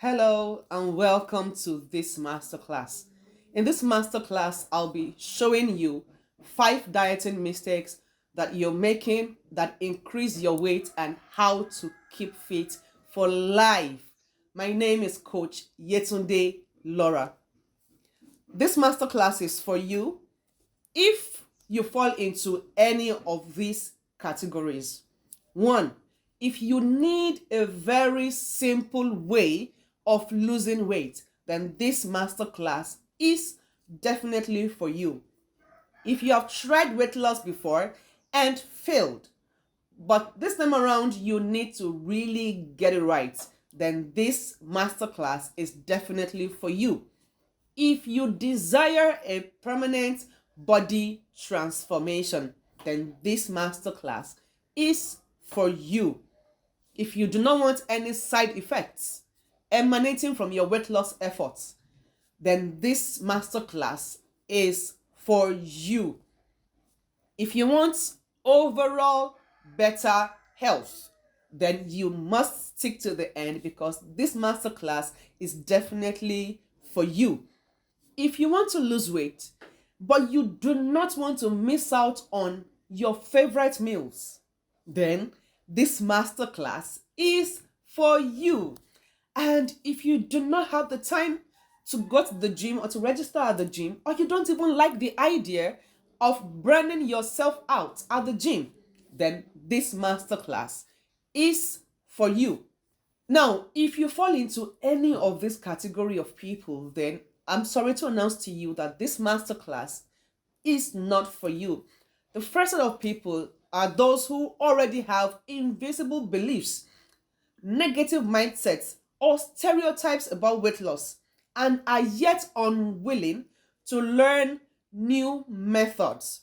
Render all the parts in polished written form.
Hello and welcome to this masterclass. In this masterclass, I'll be showing you 5 dieting mistakes that you're making that increase your weight and how to keep fit for life. My name is Coach Yetunde Laura. This masterclass is for you if you fall into any of these categories. One, if you need a very simple way of losing weight, then this masterclass is definitely for you. If you have tried weight loss before and failed, but this time around you need to really get it right, then this masterclass is definitely for you. If you desire a permanent body transformation, then this masterclass is for you. If you do not want any side effects emanating from your weight loss efforts, then this masterclass is for you. If you want overall better health, then you must stick to the end because this masterclass is definitely for you. If you want to lose weight, but you do not want to miss out on your favorite meals, then this masterclass is for you. And if you do not have the time to go to the gym or to register at the gym, or you don't even like the idea of burning yourself out at the gym, then this masterclass is for you. Now, if you fall into any of this category of people, then I'm sorry to announce to you that this masterclass is not for you. The first set of people are those who already have invisible beliefs, negative mindsets, or stereotypes about weight loss and are yet unwilling to learn new methods.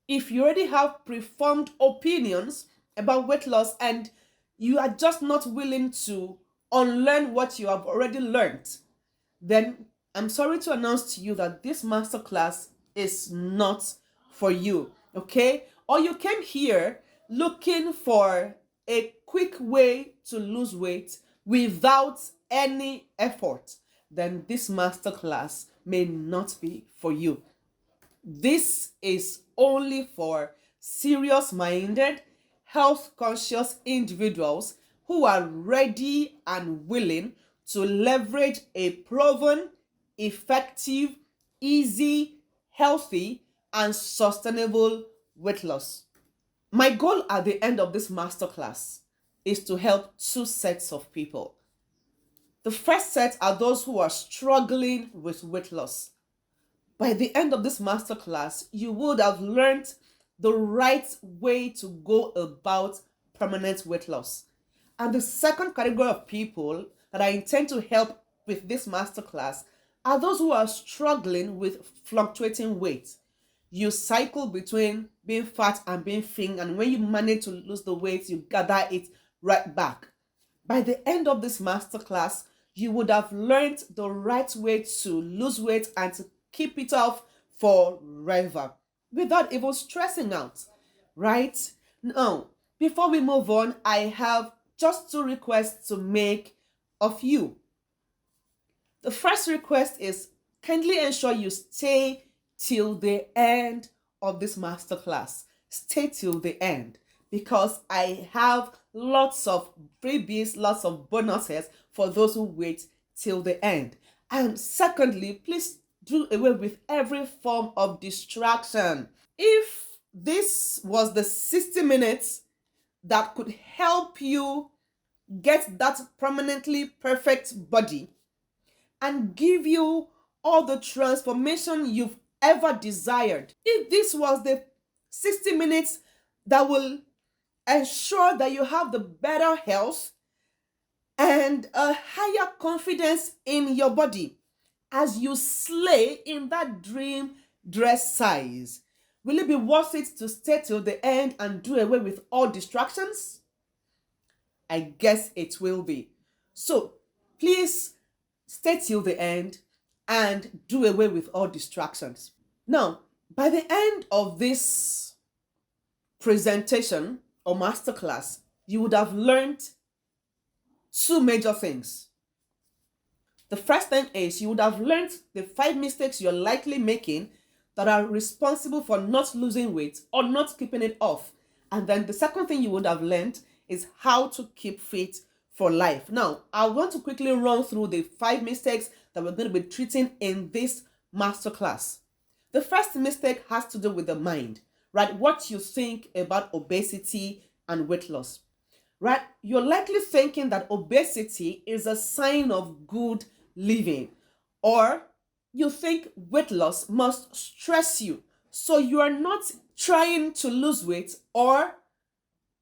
If you already have preformed opinions about weight loss and you are just not willing to unlearn what you have already learned, then I'm sorry to announce to you that this masterclass is not for you, okay? Or you came here looking for a quick way to lose weight without any effort, then this masterclass may not be for you. This is only for serious-minded, health-conscious individuals who are ready and willing to leverage a proven, effective, easy, healthy, and sustainable weight loss. My goal at the end of this masterclass is to help 2 sets of people. The first set are those who are struggling with weight loss. By the end of this masterclass, you would have learned the right way to go about permanent weight loss. And the second category of people that I intend to help with this masterclass are those who are struggling with fluctuating weight. You cycle between being fat and being thin, and when you manage to lose the weight, you gather it right back. By the end of this masterclass, you would have learned the right way to lose weight and to keep it off forever without even stressing out, right? Now, before we move on, I have just 2 requests to make of you. The first request is kindly ensure you stay till the end of this masterclass. Stay till the end because I have lots of freebies, lots of bonuses for those who wait till the end. And secondly, please do away with every form of distraction. If this was the 60 minutes that could help you get that permanently perfect body and give you all the transformation you've ever desired, if this was the 60 minutes that will ensure that you have the better health and a higher confidence in your body as you slay in that dream dress size, will it be worth it to stay till the end and do away with all distractions? I guess it will be. So please stay till the end and do away with all distractions. Now, by the end of this presentation or masterclass, you would have learned 2 major things. The first thing is you would have learned the 5 mistakes you're likely making that are responsible for not losing weight or not keeping it off. And then the second thing you would have learned is how to keep fit for life. Now, I want to quickly run through the 5 mistakes that we're going to be treating in this masterclass. The first mistake has to do with the mind, right? What you think about obesity and weight loss, right? You're likely thinking that obesity is a sign of good living, or you think weight loss must stress you. So you are not trying to lose weight, or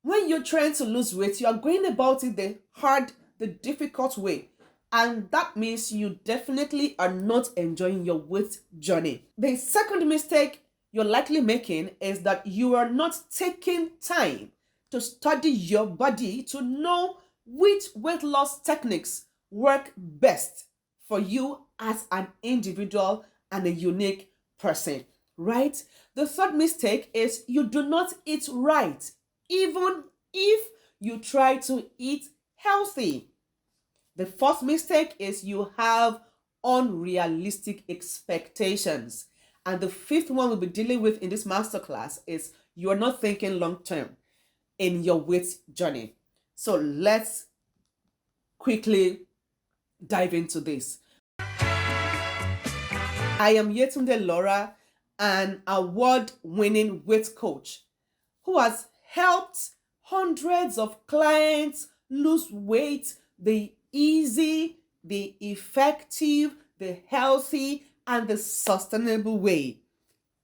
when you're trying to lose weight, you are going about it the hard, the difficult way. And that means you definitely are not enjoying your weight journey. The second mistake you're likely making is that you are not taking time to study your body to know which weight loss techniques work best for you as an individual and a unique person, right? The third mistake is you do not eat right, even if you try to eat healthy. The fourth mistake is you have unrealistic expectations. And the fifth one we'll be dealing with in this masterclass is you are not thinking long term in your weight journey. So let's quickly dive into this. I am Yetunde Laura, an award-winning weight coach who has helped hundreds of clients lose weight the easy, the effective, the healthy, and the sustainable way.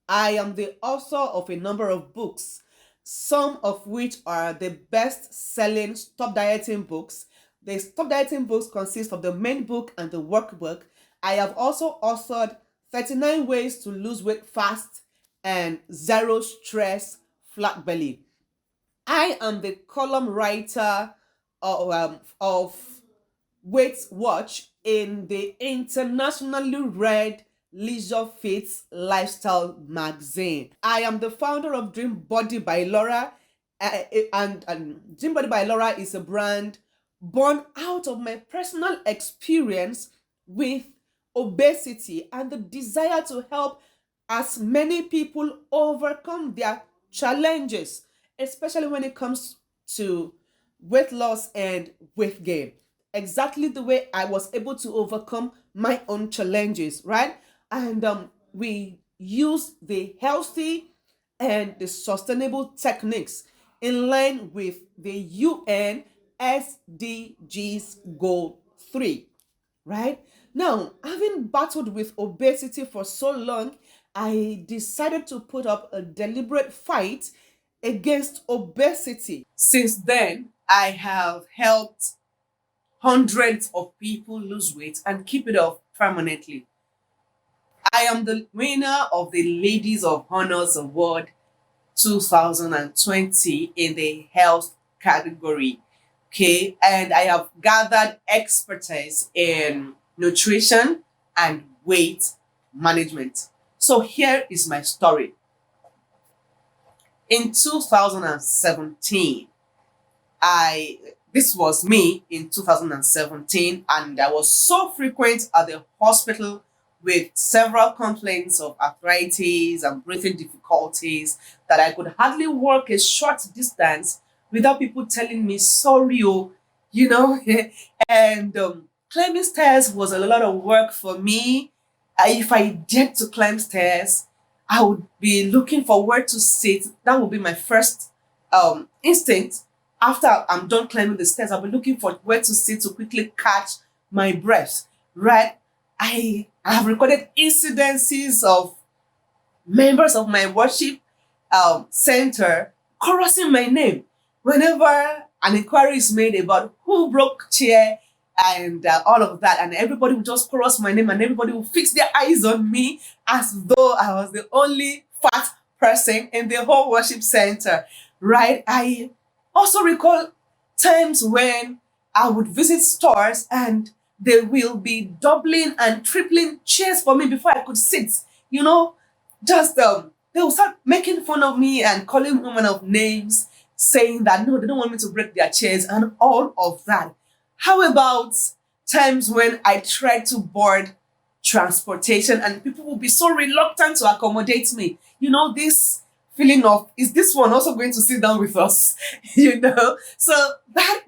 I am the author of a number of books, some of which are the best-selling Stop Dieting books. The Stop Dieting books consist of the main book and the workbook. I have also authored 39 Ways to Lose Weight Fast and Zero Stress Flat Belly. I am the column writer of Weight Watch in the internationally read Leisure Fit Lifestyle magazine. I am the founder of Dream Body by Laura, and Dream Body by Laura is a brand born out of my personal experience with obesity and the desire to help as many people overcome their challenges, especially when it comes to weight loss and weight gain. Exactly the way I was able to overcome my own challenges, right? And we use the healthy and the sustainable techniques in line with the UN SDGs Goal 3, right? Now, having battled with obesity for so long, I decided to put up a deliberate fight against obesity. Since then, I have helped hundreds of people lose weight and keep it off permanently. I am the winner of the Ladies of Honors Award 2020 in the health category. Okay, and I have gathered expertise in nutrition and weight management. So here is my story. In 2017, this was me in 2017, and I was so frequent at the hospital with several complaints of arthritis and breathing difficulties that I could hardly walk a short distance without people telling me sorry, oh, you know. And climbing stairs was a lot of work for me. If I dared to climb stairs, I would be looking for where to sit. That would be my first instinct. After I'm done climbing the stairs, I'll be looking for where to sit to quickly catch my breath, right? I have recorded incidences of members of my worship center chorusing my name whenever an inquiry is made about who broke chair and all of that, and everybody will just chorus my name and everybody will fix their eyes on me as though I was the only fat person in the whole worship center, right? I also recall times when I would visit stores and they will be doubling and tripling chairs for me before I could sit. You know, just they will start making fun of me and calling women of names, saying that no, they don't want me to break their chairs and all of that. How about times when I tried to board transportation and people will be so reluctant to accommodate me. This feeling of, is this one also going to sit down with us? So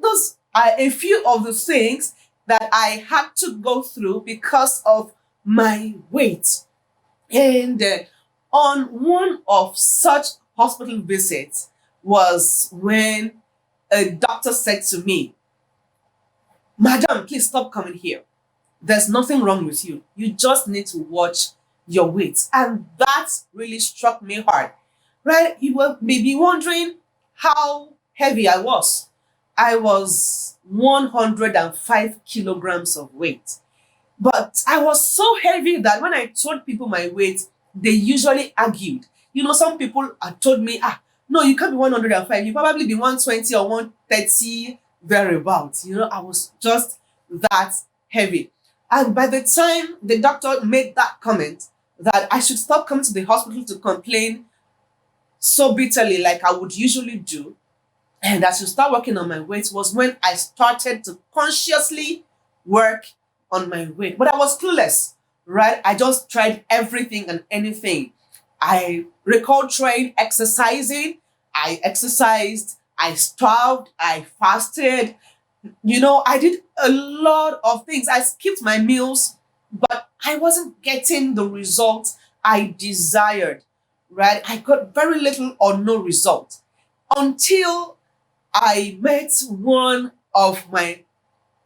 those are a few of the things that I had to go through because of my weight. And on one of such hospital visits was when a doctor said to me, "Madam, please stop coming here. There's nothing wrong with you. You just need to watch your weight." And that really struck me hard. Right? You will maybe wondering how heavy I was. I was 105 kilograms of weight. But I was so heavy that when I told people my weight, they usually argued. Some people had told me, no, you can't be 105. You probably be 120 or 130 thereabouts. I was just that heavy. And by the time the doctor made that comment that I should stop coming to the hospital to complain so bitterly like I would usually do, and I should start working on my weight, was when I started to consciously work on my weight. But I was clueless, right? I just tried everything and anything. I recall trying exercising. I exercised, I starved, I fasted. I did a lot of things. I skipped my meals, but I wasn't getting the results I desired, right? I got very little or no result until I met one of my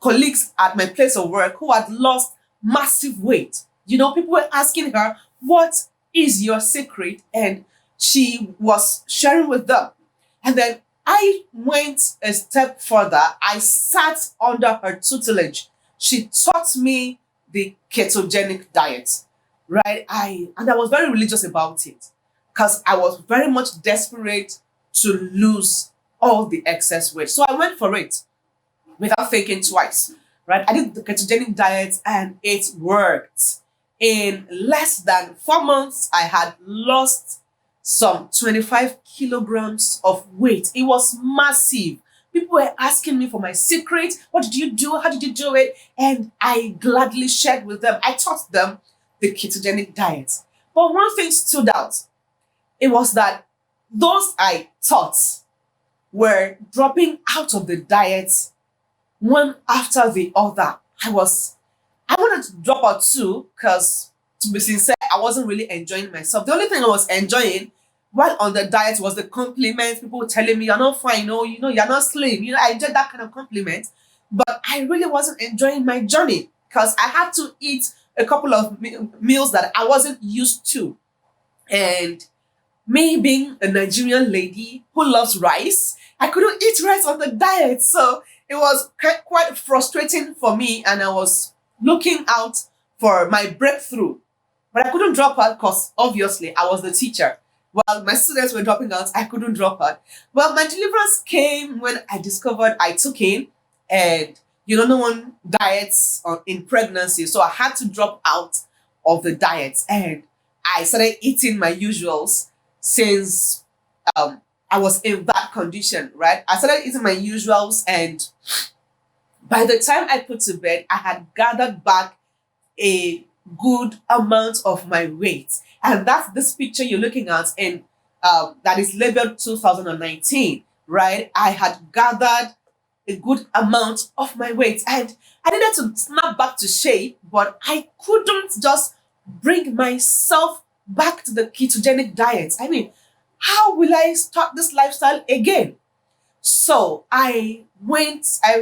colleagues at my place of work who had lost massive weight. People were asking her, "What is your secret?" And she was sharing with them. And then I went a step further. I sat under her tutelage. She taught me the ketogenic diet, right? And I was very religious about it because I was very much desperate to lose all the excess weight. So I went for it without thinking twice, right? I did the ketogenic diet and it worked. In less than 4 months, I had lost some 25 kilograms of weight. It was massive. People were asking me for my secret. What did you do? How did you do it? And I gladly shared with them. I taught them the ketogenic diet. But one thing stood out. It was that those I taught were dropping out of the diet one after the other. I wanted to drop out too because, to be sincere, I wasn't really enjoying myself. The only thing I was enjoying while on the diet was the compliments. People were telling me, "You're not fine, you're not slim." I enjoyed that kind of compliment, but I really wasn't enjoying my journey because I had to eat a couple of meals that I wasn't used to. And me being a Nigerian lady who loves rice, I couldn't eat rice on the diet. So it was quite frustrating for me, and I was looking out for my breakthrough. But I couldn't drop out because obviously I was the teacher. While my students were dropping out, I couldn't drop out. Well, my deliverance came when I discovered I took in, and no one diets in pregnancy. So I had to drop out of the diet, and I started eating my usuals since I was in that condition, right? I started eating my usuals, and by the time I put to bed, I had gathered back a good amount of my weight. And that's this picture you're looking at in that is labeled 2019, right? I had gathered a good amount of my weight, and I needed to snap back to shape, but I couldn't just bring myself back to the ketogenic diet. I mean, how will I start this lifestyle again? So I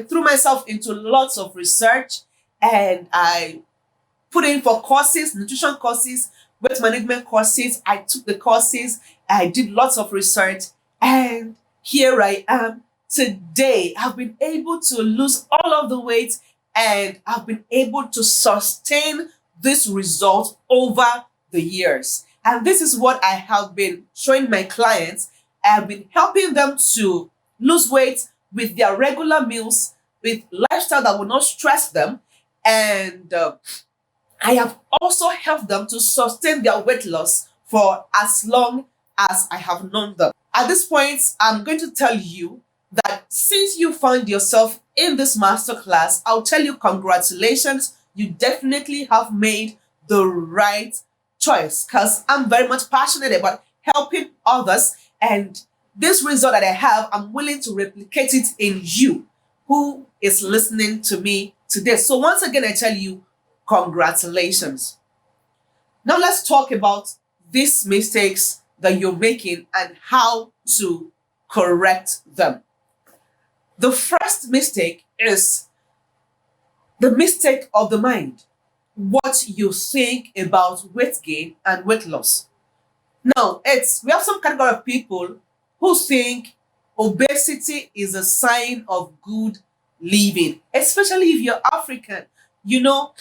threw myself into lots of research, and I put in for courses, nutrition courses, weight management courses. I took the courses, I did lots of research, and here I am today. I've been able to lose all of the weight, and I've been able to sustain this result over the years. And this is what I have been showing my clients. I've been helping them to lose weight with their regular meals, with lifestyle that will not stress them. And I have also helped them to sustain their weight loss for as long as I have known them. At this point, I'm going to tell you that since you find yourself in this masterclass, I'll tell you congratulations. You definitely have made the right choice because I'm very much passionate about helping others. And this result that I have, I'm willing to replicate it in you who is listening to me today. So, once again, I tell you congratulations. Now, let's talk about these mistakes that you're making and how to correct them. The first mistake is the mistake of the mind. What you think about weight gain and weight loss. Now, we have some category of people who think obesity is a sign of good living, especially if you're African. You know,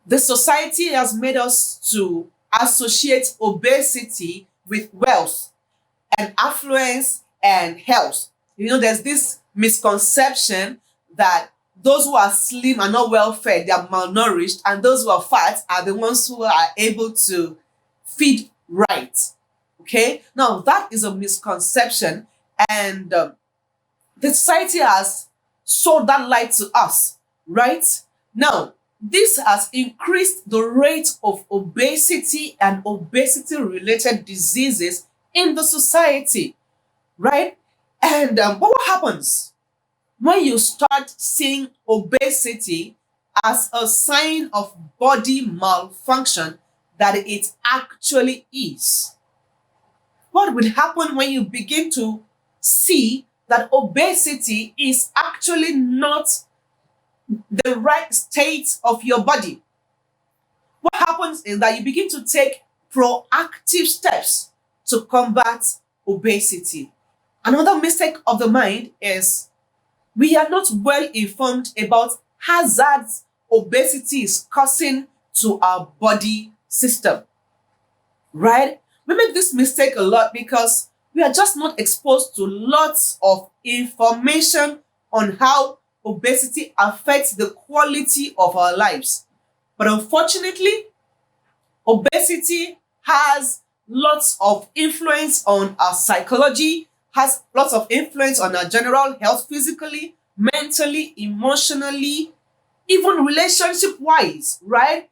the society has made us to associate obesity with wealth and affluence and health. You know, there's this misconception that those who are slim are not well fed, they are malnourished, and those who are fat are the ones who are able to feed right. Okay, now that is a misconception, and the society has sold that lie to us, right? Now, this has increased the rate of obesity and obesity related diseases in the society, right? And but what happens when you start seeing obesity as a sign of body malfunction that it actually is? What would happen when you begin to see that obesity is actually not the right state of your body? What happens is that you begin to take proactive steps to combat obesity. Another mistake of the mind is we are not well informed about hazards obesity is causing to our body system, right? We make this mistake a lot because we are just not exposed to lots of information on how obesity affects the quality of our lives. But unfortunately, obesity has lots of influence on our psychology, has lots of influence on our general health physically, mentally, emotionally, even relationship wise, right?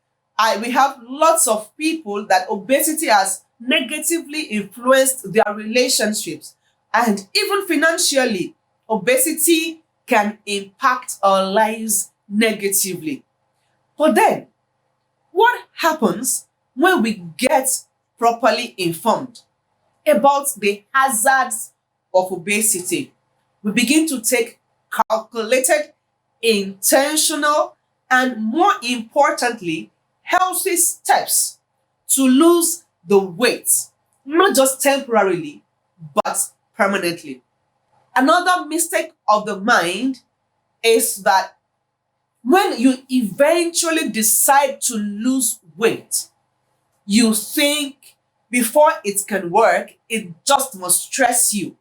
We have lots of people that obesity has negatively influenced their relationships, and even financially, obesity can impact our lives negatively. But then, what happens when we get properly informed about the hazards of obesity? We begin to take calculated, intentional, and more importantly, healthy steps to lose the weight, not just temporarily, but permanently. Another mistake of the mind is that when you eventually decide to lose weight, you think before it can work, it just must stress you.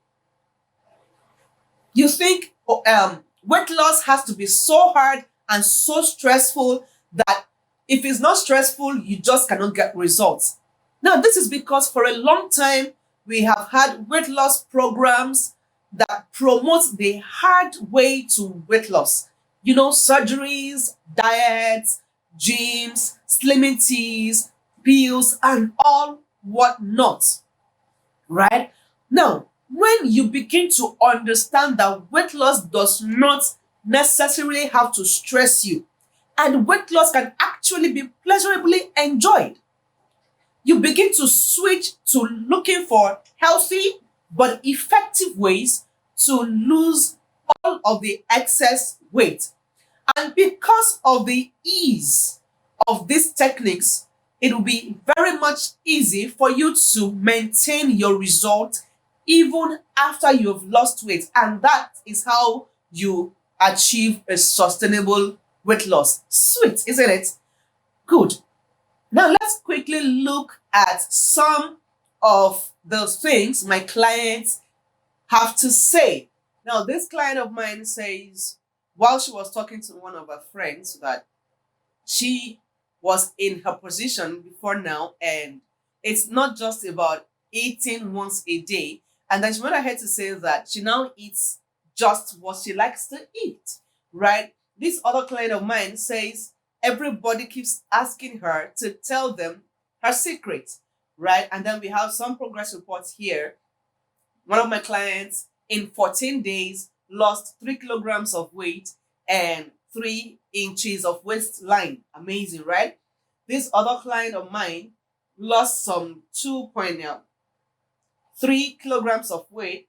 You think weight loss has to be so hard and so stressful that if it's not stressful, you just cannot get results. Now, this is because for a long time, we have had weight loss programs that promote the hard way to weight loss. You know, surgeries, diets, gyms, slimming teas, pills, and all whatnot, right? Now, when you begin to understand that weight loss does not necessarily have to stress you, and weight loss can actually be pleasurably enjoyed, you begin to switch to looking for healthy but effective ways to lose all of the excess weight. And because of the ease of these techniques, it will be very much easy for you to maintain your result even after you've lost weight. And that is how you achieve a sustainable weight loss. Sweet, isn't it? Good. Now let's quickly look at some of the things my clients have to say. Now, this client of mine says, while she was talking to one of her friends, that she was in her position before now, and it's not just about eating once a day. And then she went ahead to say that she now eats just what she likes to eat, right? This other client of mine says everybody keeps asking her to tell them her secret, right? And then we have some progress reports here. One of my clients in 14 days lost 3 kilograms of weight and 3 inches of waistline. Amazing, right? This other client of mine lost some 2.3 kilograms of weight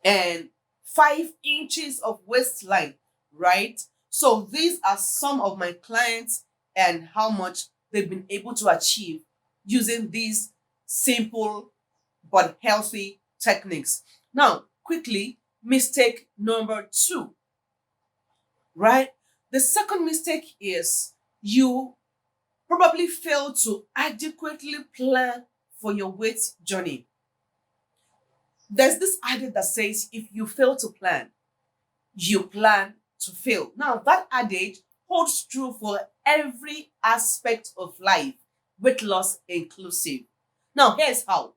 and 5 inches of waistline, right? So these are some of my clients and how much they've been able to achieve using these simple but healthy techniques. Now, quickly, mistake number 2, right? The second mistake is you probably fail to adequately plan for your weight journey. There's this adage that says if you fail to plan, you plan to fail. Now, that adage holds true for every aspect of life, weight loss inclusive. Now, here's how.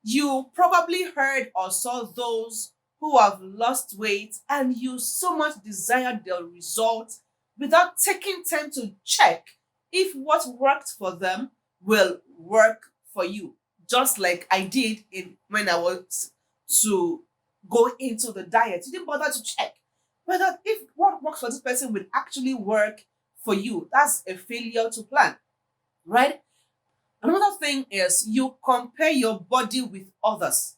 You probably heard or saw those who have lost weight and you so much desire their results without taking time to check if what worked for them will work for you. Just like I did in when I was to go into the diet. You didn't bother to check whether if what works for this person will actually work for you. That's a failure to plan, right? Another thing is you compare your body with others.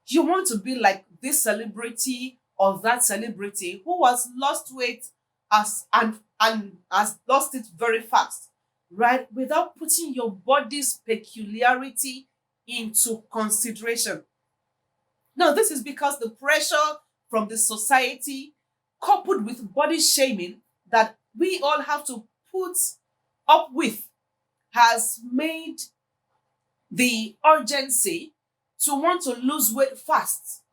You want to be like this celebrity or that celebrity who has lost weight and has lost it very fast, right? Without putting your body's peculiarity into consideration. Now, this is because the pressure from the society, coupled with body shaming that we all have to put up with, has made the urgency to want to lose weight fast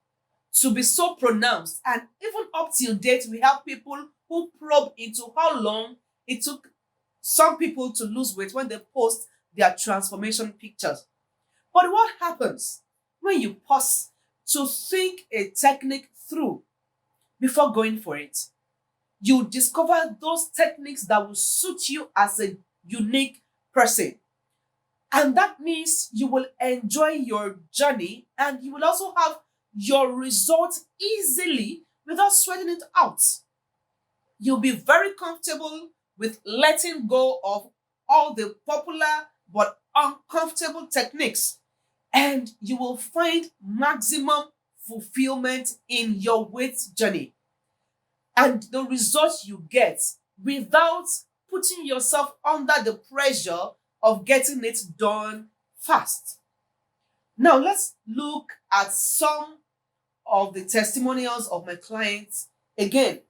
to be so pronounced. And even up till date, we have people who probe into how long it took some people to lose weight when they post their transformation pictures. But what happens when you pause to think a technique through before going for it? You discover those techniques that will suit you as a unique person. And that means you will enjoy your journey and you will also have your results easily without sweating it out. You'll be very comfortable with letting go of all the popular but uncomfortable techniques, and you will find maximum fulfillment in your weight journey and the results you get without putting yourself under the pressure of getting it done fast. Now, let's look at some of the testimonials of my clients again.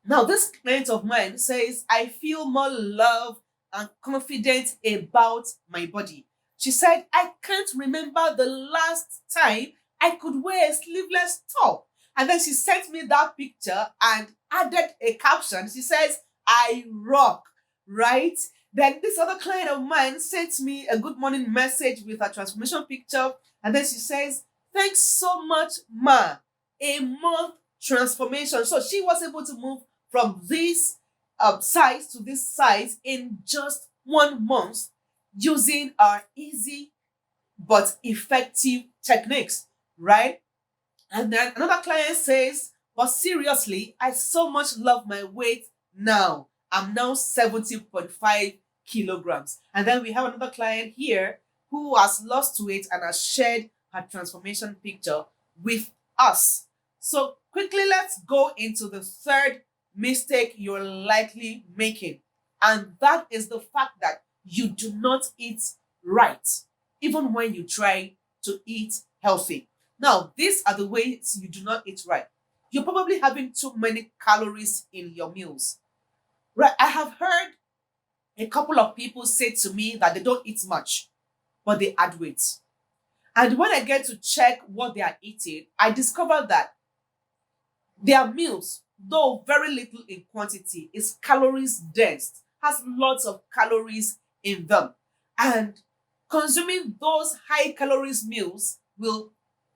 Now, this client of mine says, I feel more love and confident about my body. She said, I can't remember the last time I could wear a sleeveless top. And then she sent me that picture and added a caption. She says, I rock, right? Then this other client of mine sent me a good morning message with a transformation picture. And then she says, thanks so much, Ma. A month transformation. So she was able to move from this size to this size in just 1 month using our easy but effective techniques, right? And then another client says, but seriously, I so much love my weight now. I'm now 70.5 kilograms. And then we have another client here who has lost weight and has shared her transformation picture with us. So quickly, let's go into the third mistake you're likely making. And that is the fact that you do not eat right, even when you try to eat healthy. Now, these are the ways you do not eat right. You're probably having too many calories in your meals. Right? I have heard a couple of people say to me that they don't eat much, but they add weight. And when I get to check what they are eating, I discover that their meals, though very little in quantity, is calories dense, has lots of calories in them. And consuming those high calories meals will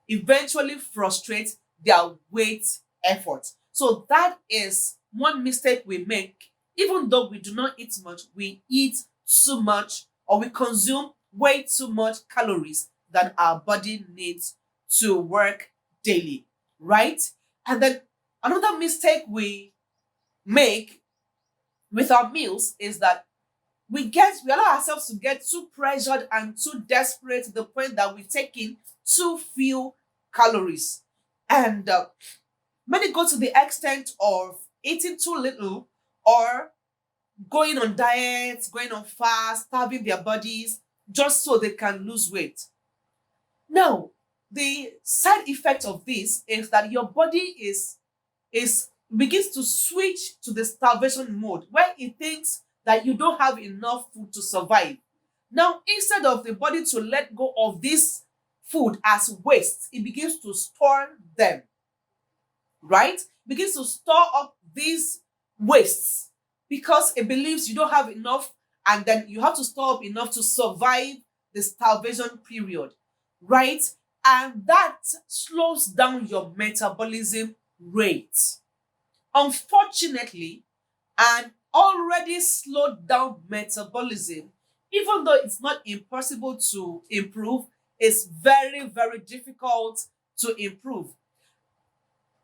eventually frustrate their weight effort. So that is one mistake we make. Even though we do not eat much, we eat too much, or we consume way too much calories than our body needs to work daily, right? And then another mistake we make with our meals is that we allow ourselves to get too pressured and too desperate to the point that we take in too few calories. And many go to the extent of eating too little, or going on diets, going on fast, starving their bodies just so they can lose weight. Now, the side effect of this is that your body is begins to switch to the starvation mode, where it thinks that you don't have enough food to survive. Now, instead of the body to let go of this food as waste, it begins to store them, right? Begins to store up these wastes because it believes you don't have enough, and then you have to store up enough to survive the starvation period, right? And that slows down your metabolism rate. Unfortunately, an already slowed down metabolism, even though it's not impossible to improve, is very, very difficult to improve.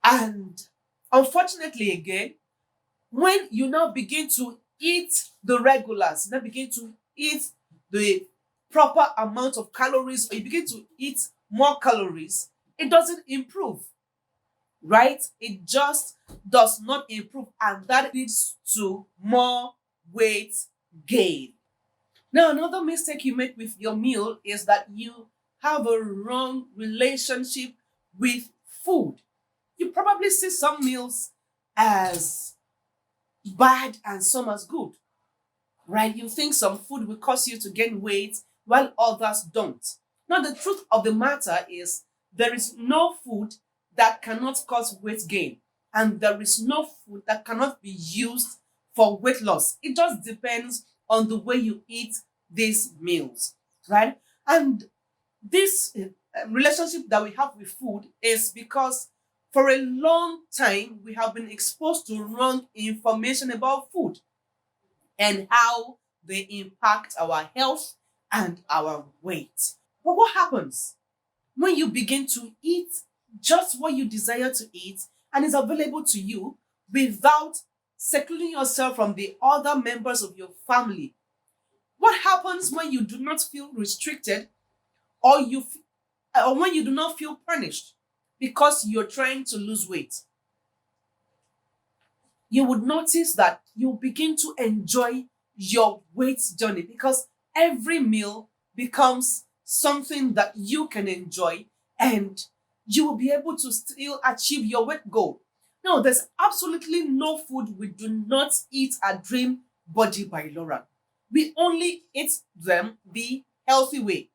And unfortunately, again, when you now begin to eat the regulars, now begin to eat the proper amount of calories, or you begin to eat more calories, it doesn't improve, right? It just does not improve, and that leads to more weight gain. Now, another mistake you make with your meal is that you have a wrong relationship with food. You probably see some meals as bad and some as good, right? You think some food will cause you to gain weight while others don't. Now, the truth of the matter is there is no food that cannot cause weight gain, and there is no food that cannot be used for weight loss. It just depends on the way you eat these meals, right? And this relationship that we have with food is because for a long time we have been exposed to wrong information about food and how they impact our health and our weight. But what happens when you begin to eat just what you desire to eat and is available to you without secluding yourself from the other members of your family? What happens when you do not feel restricted, or or when you do not feel punished because you're trying to lose weight? You would notice that you begin to enjoy your weight journey, because every meal becomes something that you can enjoy, and you will be able to still achieve your weight goal. Now, there's absolutely no food we do not eat at Dream Body by Laura. We only eat them the healthy way.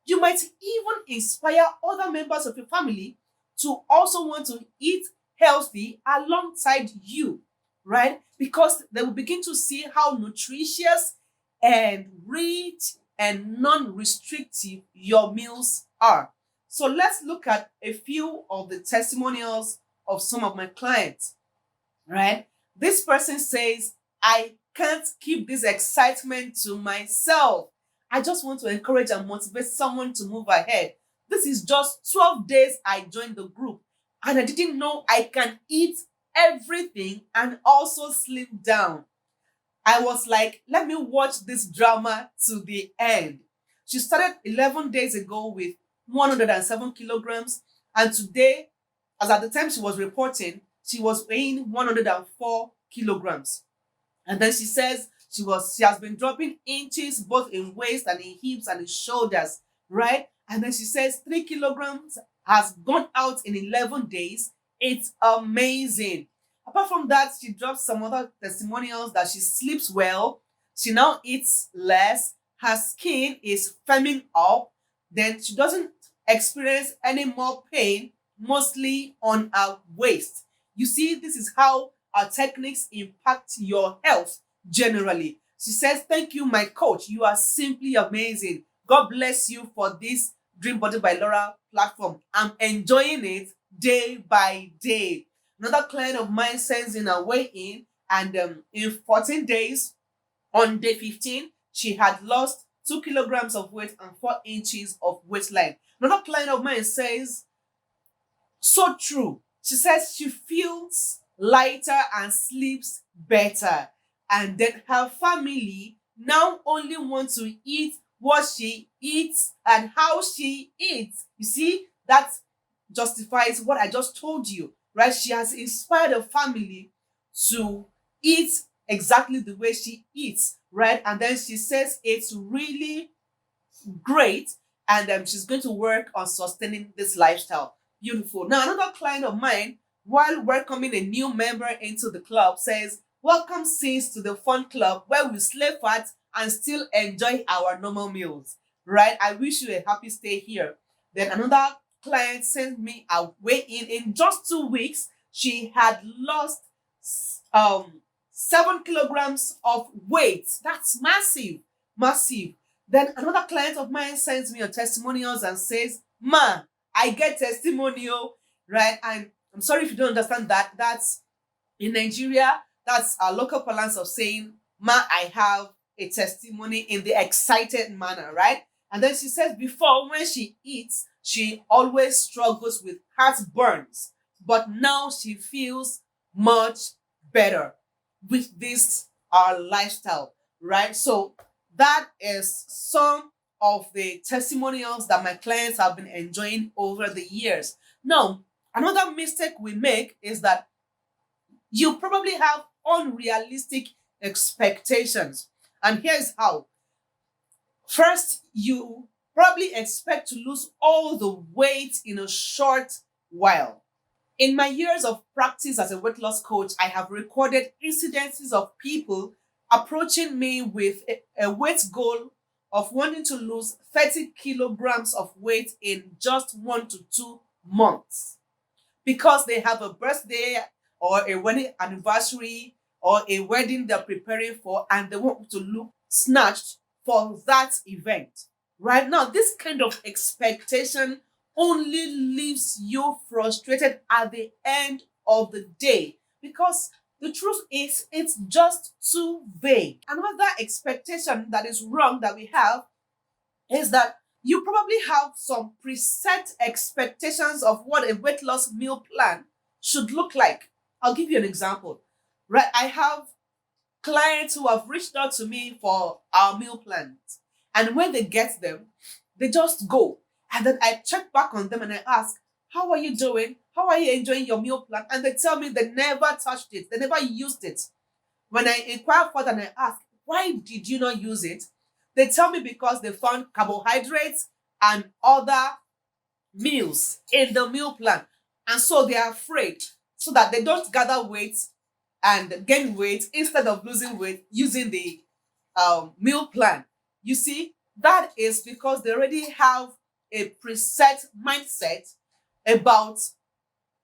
You might even inspire other members of your family to also want to eat healthy alongside you, right? Because they will begin to see how nutritious and rich and non-restrictive your meals are. So let's look at a few of the testimonials of some of my clients, right? This person says, I can't keep this excitement to myself. I just want to encourage and motivate someone to move ahead. This is just 12 days I joined the group, and I didn't know I can eat everything and also slim down. I was like, let me watch this drama to the end. She started 11 days ago with 107 kilograms, and today, as at the time she was reporting, she was weighing 104 kilograms. And then she says she has been dropping inches both in waist and in hips and in shoulders, right? And then she says 3 kilograms has gone out in 11 days. It's amazing. Apart from that, she drops some other testimonials that she sleeps well, she now eats less, her skin is firming up, then she doesn't experience any more pain, mostly on her waist. You see, this is how our techniques impact your health generally. She says, thank you, my coach. You are simply amazing. God bless you for this Dream Body by Laura platform. I'm enjoying it day by day. Another client of mine sends in a weigh in, and in 14 days, on day 15, she had lost 2 kilograms of weight and 4 inches of waistline. Another client of mine says, so true. She says she feels lighter and sleeps better. And then her family now only want to eat what she eats and how she eats. You see, that justifies what I just told you, right? She has inspired her family to eat exactly the way she eats, right? And then she says it's really great, and she's going to work on sustaining this lifestyle. Beautiful. Now, another client of mine, while welcoming a new member into the club, says, welcome sis to the fun club where we slay fat and still enjoy our normal meals. Right? I wish you a happy stay here. Then another client sent me a weigh in just 2 weeks. She had lost um 7 kilograms of weight. That's massive, massive. Then another client of mine sends me a testimonials and says, Ma, I get testimonial, right? And I'm sorry if you don't understand that. That's in Nigeria, that's our local parlance of saying, Ma, I have a testimony, in the excited manner, right? And then she says, before, when she eats, she always struggles with heartburns, but now she feels much better with this our lifestyle, right? So that is some of the testimonials that my clients have been enjoying over the years. Now, another mistake we make is that you probably have unrealistic expectations. And here's how. First, you probably expect to lose all the weight in a short while. In my years of practice as a weight loss coach, I have recorded incidences of people approaching me with a weight goal of wanting to lose 30 kilograms of weight in just 1 to 2 months because they have a birthday or a wedding anniversary or a wedding they're preparing for, and they want to look snatched for that event. Right now, this kind of expectation only leaves you frustrated at the end of the day, because the truth is it's just too vague. Another expectation that is wrong that we have is that you probably have some preset expectations of what a weight loss meal plan should look like. I'll give you an example. Right, I have clients who have reached out to me for our meal plans, and when they get them, they just go. And then I check back on them and I ask, how are you doing? How are you enjoying your meal plan? And they tell me they never touched it, they never used it. When I inquire further and I ask, why did you not use it? They tell me because they found carbohydrates and other meals in the meal plan. And so they are afraid, so that they don't gather weight and gain weight instead of losing weight using the meal plan. You see, that is because they already have a preset mindset about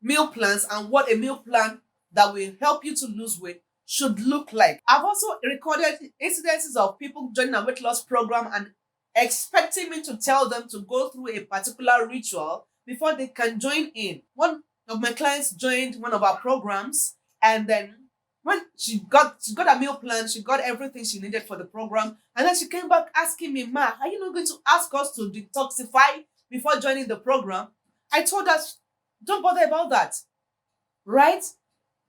meal plans and what a meal plan that will help you to lose weight should look like. I've also recorded incidences of people joining a weight loss program and expecting me to tell them to go through a particular ritual before they can join in. One of my clients joined one of our programs, and then when she got a meal plan, she got everything she needed for the program, and then she came back asking me, Ma, are you not going to ask us to detoxify before joining the program? I told her, don't bother about that, right?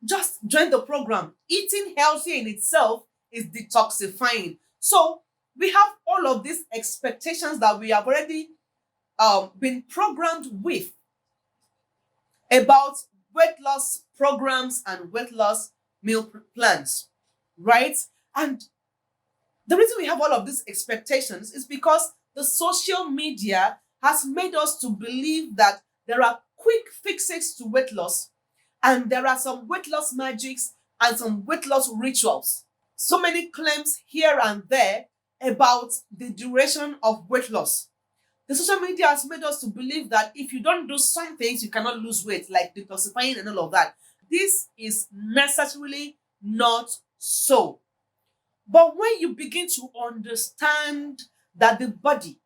Just join the program. Eating healthy in itself is detoxifying. So we have all of these expectations that we have already been programmed with about weight loss programs and weight loss meal plans, right? And the reason we have all of these expectations is because the social media has made us to believe that there are quick fixes to weight loss, and there are some weight loss magics and some weight loss rituals. So many claims here and there about the duration of weight loss. The social media has made us to believe that if you don't do some things, you cannot lose weight, like detoxifying and all of that. This is necessarily not so. But when you begin to understand that the body,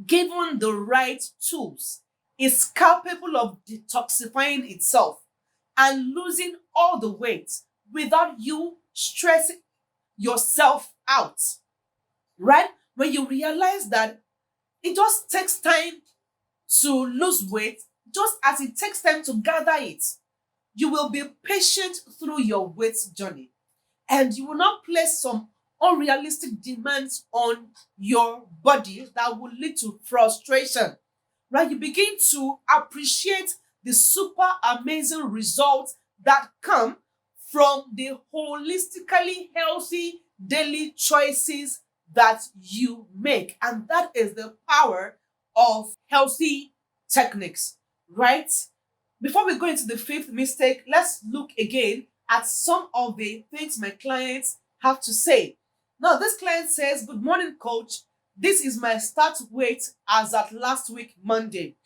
given the right tools, is capable of detoxifying itself and losing all the weight without you stressing yourself out, right? When you realize that it just takes time to lose weight, just as it takes time to gather it, you will be patient through your weight journey, and you will not place some unrealistic demands on your body that will lead to frustration, right? You begin to appreciate the super amazing results that come from the holistically healthy daily choices that you make. And that is the power of healthy techniques, right? Before we go into the fifth mistake, let's look again at some of the things my clients have to say. Now, this client says, "Good morning, coach. This is my start weight as at last week, Monday,"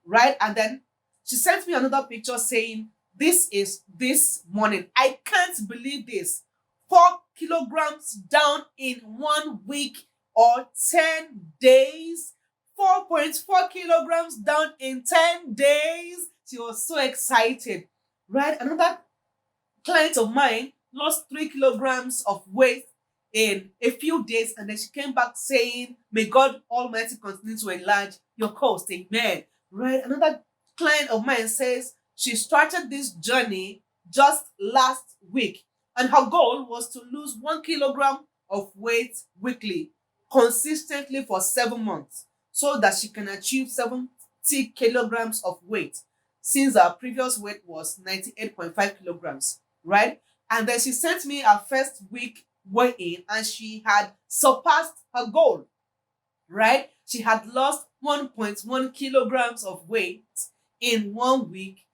right? And then she sent me another picture saying, "This is this morning. I can't believe this. 4 kilograms down in 1 week or 10 days. 4.4 kilograms down in 10 days. She was so excited, right? Another client of mine lost 3 kilograms of weight in a few days, and then she came back saying, "May God Almighty continue to enlarge your coast." Amen. Right? Another client of mine says she started this journey just last week, and her goal was to lose 1 kilogram of weight weekly, consistently for 7 months, so that she can achieve 70 kilograms of weight, since her previous weight was 98.5 kilograms, right? And then she sent me her first week weigh in, and she had surpassed her goal, right? She had lost 1.1 kilograms of weight in 1 week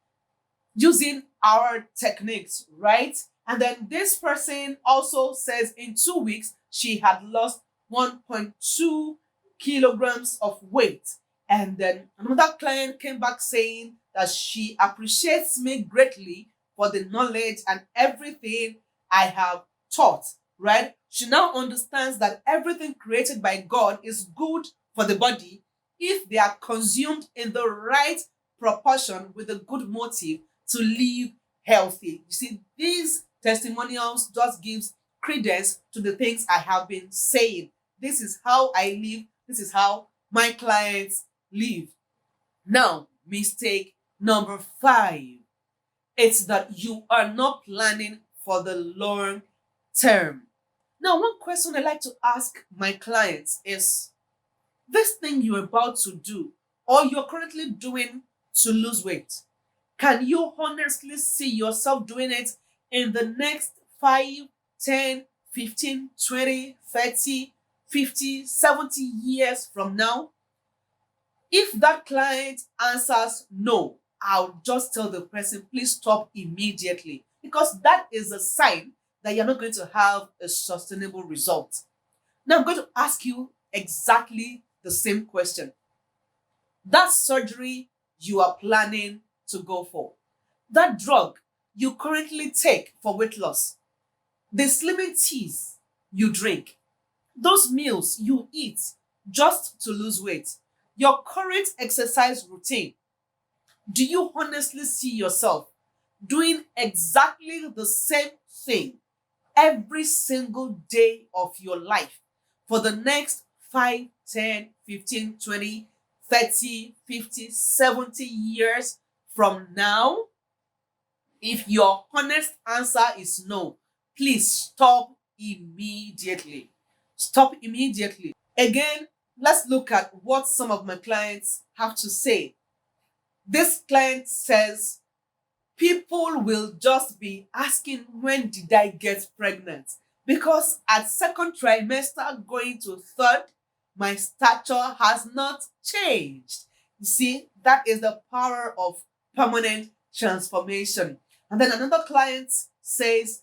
using our techniques, right? And then this person also says in 2 weeks, she had lost 1.2 kilograms of weight. And then another client came back saying that she appreciates me greatly for the knowledge and everything I have taught, right? She now understands that everything created by God is good for the body if they are consumed in the right proportion with a good motive to live healthy. You see, these testimonials just gives credence to the things I have been saying. This is how I live. This is how my clients live. Now, mistake number 5. It's that you are not planning for the long term. Now, one question I like to ask my clients is, this thing you're about to do or you're currently doing to lose weight, can you honestly see yourself doing it in the next 5, 10, 15, 20, 30, 50, 70 years from now? If that client answers no, I'll just tell the person, please stop immediately, because that is a sign that you're not going to have a sustainable result. Now, I'm going to ask you exactly the same question. That surgery you are planning to go for, that drug you currently take for weight loss, the slimming teas you drink, those meals you eat just to lose weight, your current exercise routine, do you honestly see yourself doing exactly the same thing every single day of your life for the next 5, 10, 15, 20, 30, 50, 70 years from now? If your honest answer is no, please stop immediately. Stop immediately. Again, let's look at what some of my clients have to say. This client says, people will just be asking, when did I get pregnant? Because at second trimester going to third, my stature has not changed. You see, that is the power of permanent transformation. And then another client says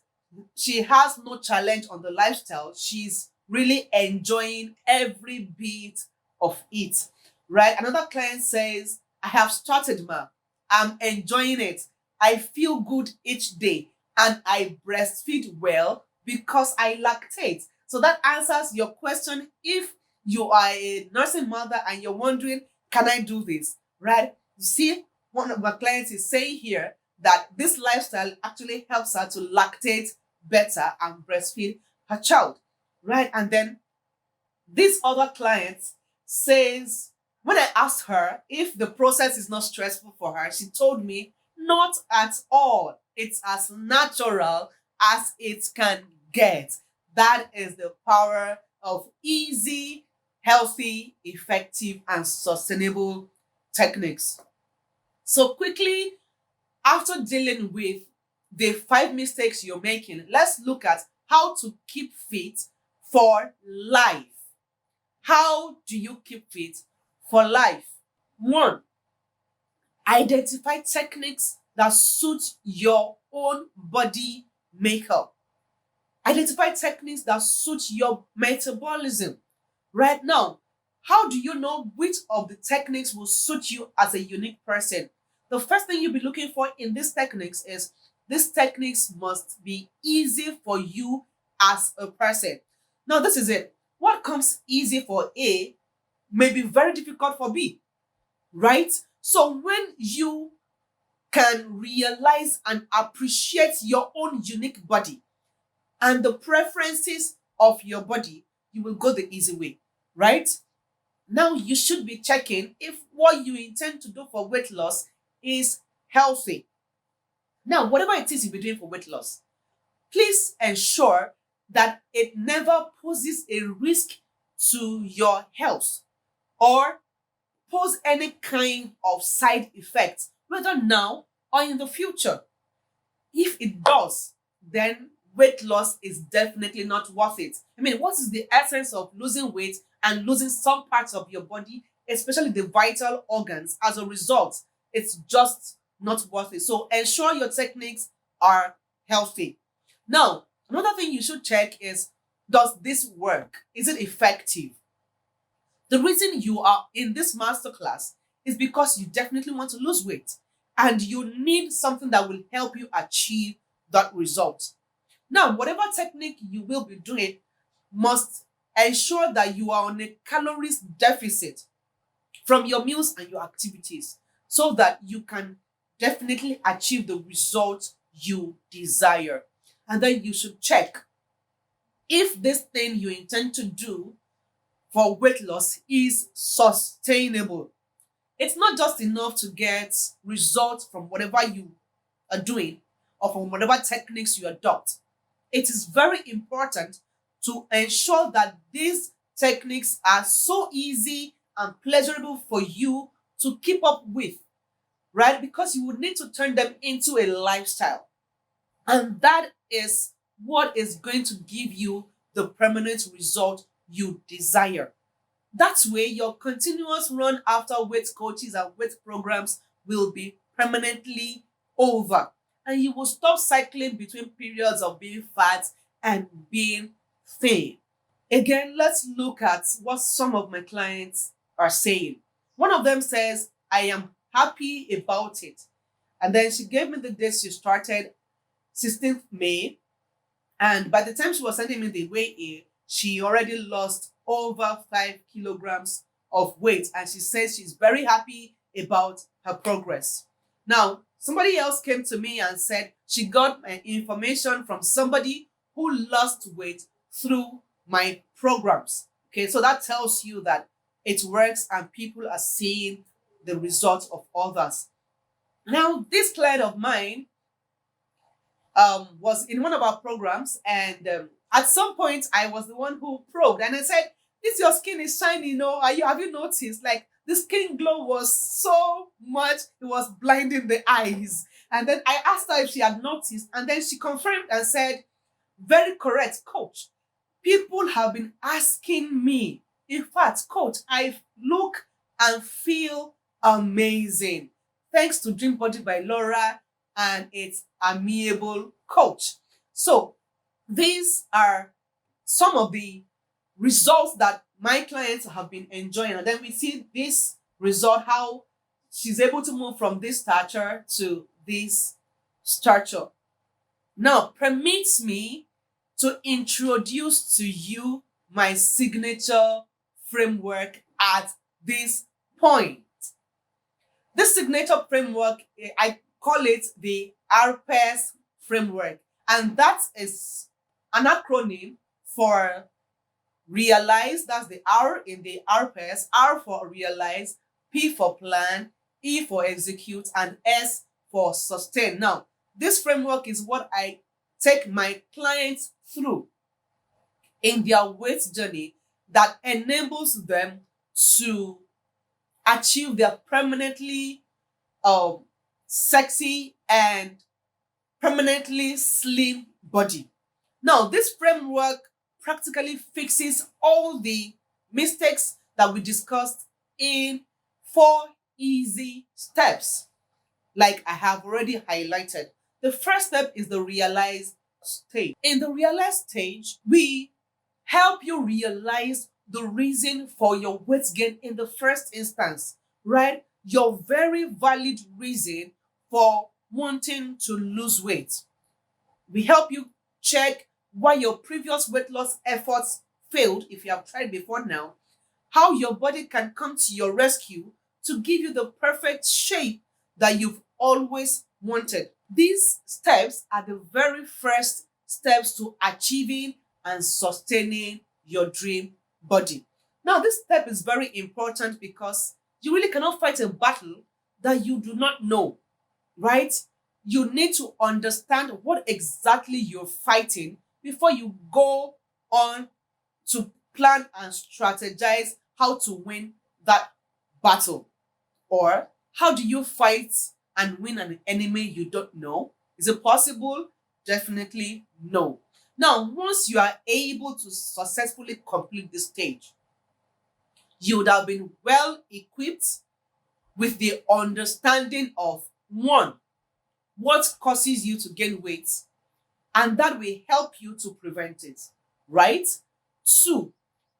she has no challenge on the lifestyle. She's really enjoying every bit of it, right? Another client says, I have started, ma. I'm enjoying it. I feel good each day, and I breastfeed well because I lactate. So that answers your question. If you are a nursing mother and you're wondering, can I do this? Right? You see, one of my clients is saying here that this lifestyle actually helps her to lactate better and breastfeed her child, right? And then this other client says, when I asked her if the process is not stressful for her, she told me, not at all. It's as natural as it can get. That is the power of easy, healthy, effective, and sustainable techniques. So, quickly, after dealing with the 5 mistakes you're making, let's look at how to keep fit for life. How do you keep fit for life? One, identify techniques that suit your own body makeup. Identify techniques that suit your metabolism. Right now, how do you know which of the techniques will suit you as a unique person? The first thing you'll be looking for in these techniques is these techniques must be easy for you as a person. Now, this is it. What comes easy for A may be very difficult for B, right? So when you can realize and appreciate your own unique body and the preferences of your body, you will go the easy way, right? Now you should be checking if what you intend to do for weight loss is healthy. Now, whatever it is you'll be doing for weight loss, please ensure that it never poses a risk to your health or pose any kind of side effects, whether now or in the future. If it does, then weight loss is definitely not worth it. I mean, what is the essence of losing weight and losing some parts of your body, especially the vital organs, as a result? It's just not worth it. So ensure your techniques are healthy. Now, another thing you should check is, does this work? Is it effective? The reason you are in this masterclass is because you definitely want to lose weight and you need something that will help you achieve that result. Now, whatever technique you will be doing must ensure that you are on a calories deficit from your meals and your activities so that you can definitely achieve the result you desire. And then you should check if this thing you intend to do for weight loss is sustainable. It's not just enough to get results from whatever you are doing or from whatever techniques you adopt. It is very important to ensure that these techniques are so easy and pleasurable for you to keep up with, right? Because you would need to turn them into a lifestyle. And that is what is going to give you the permanent result you desire. That way, your continuous run after weight coaches and weight programs will be permanently over. And you will stop cycling between periods of being fat and being thin. Again, let's look at what some of my clients are saying. One of them says, I am happy about it. And then she gave me the date she started, 16th May. And by the time she was sending me the weigh-in, she already lost over 5 kilograms of weight. And she says she's very happy about her progress. Now, somebody else came to me and said she got my information from somebody who lost weight through my programs. Okay, so that tells you that it works and people are seeing the results of others. Now, this client of mine was in one of our programs, and at some point I was the one who probed, and I said, "This your skin is shiny, have you noticed? Like the skin glow was so much, it was blinding the eyes." And then I asked her if she had noticed, and then she confirmed and said, "Very correct, coach. People have been asking me. In fact, coach, I look and feel amazing. Thanks to Dream Body by Laura and its amiable coach." So these are some of the results that my clients have been enjoying. And then we see this result, how she's able to move from this stature to this stature. Now, permits me to introduce to you my signature framework at this point. This signature framework, I call it the RPES framework. And that is an acronym for realize, that's the R in the RPES, R for realize, P for plan, E for execute, and S for sustain. Now, this framework is what I take my clients through in their weight journey that enables them to achieve their permanently um, sexy and permanently slim body. Now, this framework practically fixes all the mistakes that we discussed in 4 easy steps, like I have already highlighted. The first step is the realize stage. In the realize stage, we help you realize the reason for your weight gain in the first instance, right? Your very valid reason for wanting to lose weight. We help you check why your previous weight loss efforts failed, if you have tried before now, how your body can come to your rescue to give you the perfect shape that you've always wanted. These steps are the very first steps to achieving and sustaining your dream body. Now, this step is very important because you really cannot fight a battle that you do not know, right? You need to understand what exactly you're fighting before you go on to plan and strategize how to win that battle. Or how do you fight and win an enemy you don't know? Is it possible? Definitely no. Now, once you are able to successfully complete this stage, you would have been well equipped with the understanding of one, what causes you to gain weight, and that will help you to prevent it, right? Two,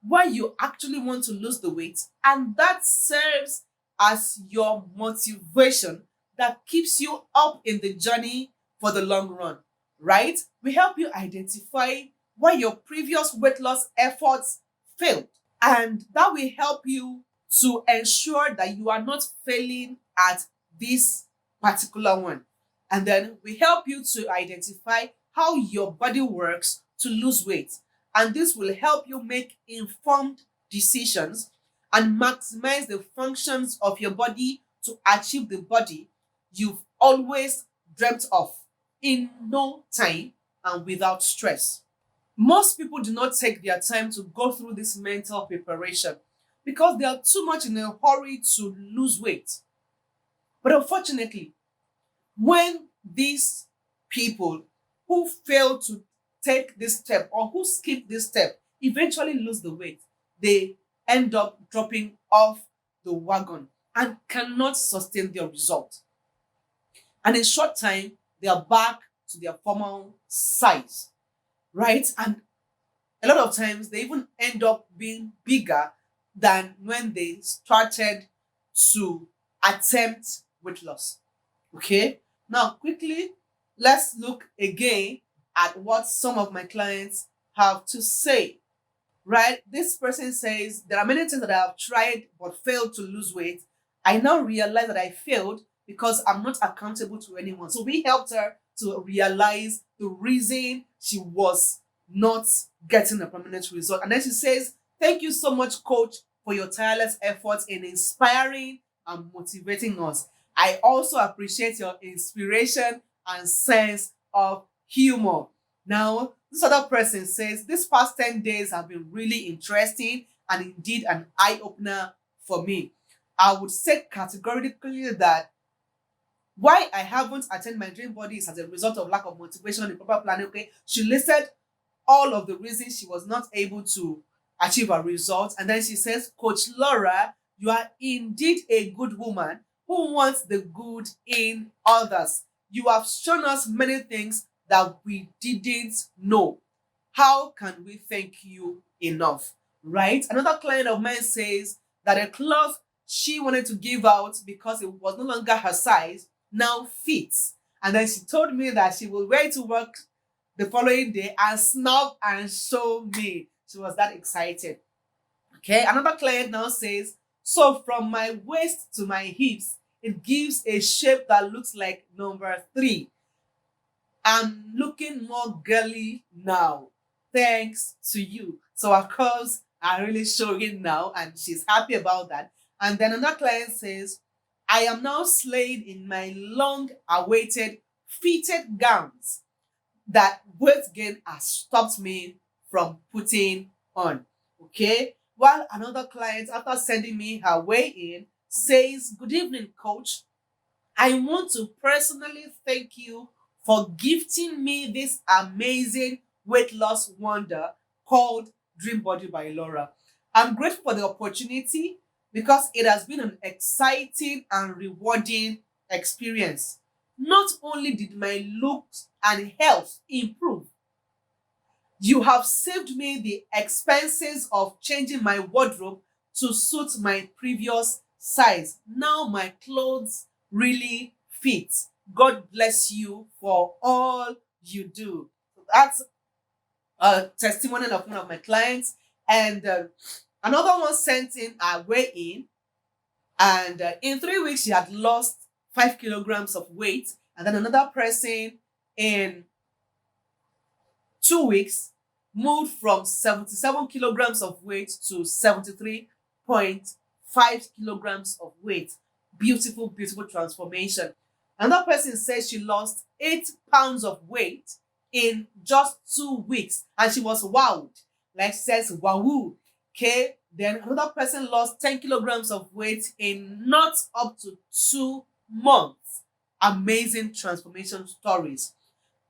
why you actually want to lose the weight, and that serves as your motivation that keeps you up in the journey for the long run, right? We help you identify why your previous weight loss efforts failed, and that will help you to ensure that you are not failing at this particular one. And then we help you to identify how your body works to lose weight. And this will help you make informed decisions and maximize the functions of your body to achieve the body you've always dreamt of in no time and without stress. Most people do not take their time to go through this mental preparation because they are too much in a hurry to lose weight. But unfortunately, when these people who fail to take this step or who skip this step eventually lose the weight, they end up dropping off the wagon and cannot sustain their result. And in short time, they are back to their former size, right? And a lot of times they even end up being bigger than when they started to attempt weight loss. Okay, now quickly, let's look again at what some of my clients have to say. Right, this person says there are many things that I have tried but failed to lose weight. I now realize that I failed because I'm not accountable to anyone. So we helped her to realize the reason she was not getting a permanent result. And then she says, "Thank you so much, coach, for your tireless efforts in inspiring and motivating us. I also appreciate your inspiration and sense of humor." Now, this other person says, "This past 10 days have been really interesting and indeed an eye-opener for me. I would say categorically that why I haven't attained my dream body is as a result of lack of motivation and proper planning." Okay, she listed all of the reasons she was not able to achieve her results. And then she says, "Coach Laura, you are indeed a good woman who wants the good in others. You have shown us many things that we didn't know. How can we thank you enough?" Right? Another client of mine says that a cloth she wanted to give out because it was no longer her size now fits. And then she told me that she will wear it to work the following day and snap and show me. She was that excited. Okay, another client now says, "So from my waist to my hips it gives a shape that looks like number 3. I'm looking more girly now, thanks to you. So our curves are really showing now, and she's happy about that. And then another client says, I am now slayed in my long awaited fitted gowns that weight gain has stopped me from putting on. Okay. While another client, after sending me her weigh in, says, good evening, coach. I want to personally thank you for gifting me this amazing weight loss wonder called Dream Body by Laura. I'm grateful for the opportunity because it has been an exciting and rewarding experience. Not only did my looks and health improve, you have saved me the expenses of changing my wardrobe to suit my previous size. Now my clothes really fit. God bless you for all you do. That's a testimonial of one of my clients. And another one sent in a weigh in. And in 3 weeks, she had lost 5 kilograms of weight. And then another person in 2 weeks moved from 77 kilograms of weight to 73.5 kilograms of weight. Beautiful, beautiful transformation. Another person says she lost 8 pounds of weight in just 2 weeks, and she was wowed. Like says, wahoo. Okay. Then another person lost 10 kilograms of weight in not up to 2 months. Amazing transformation stories.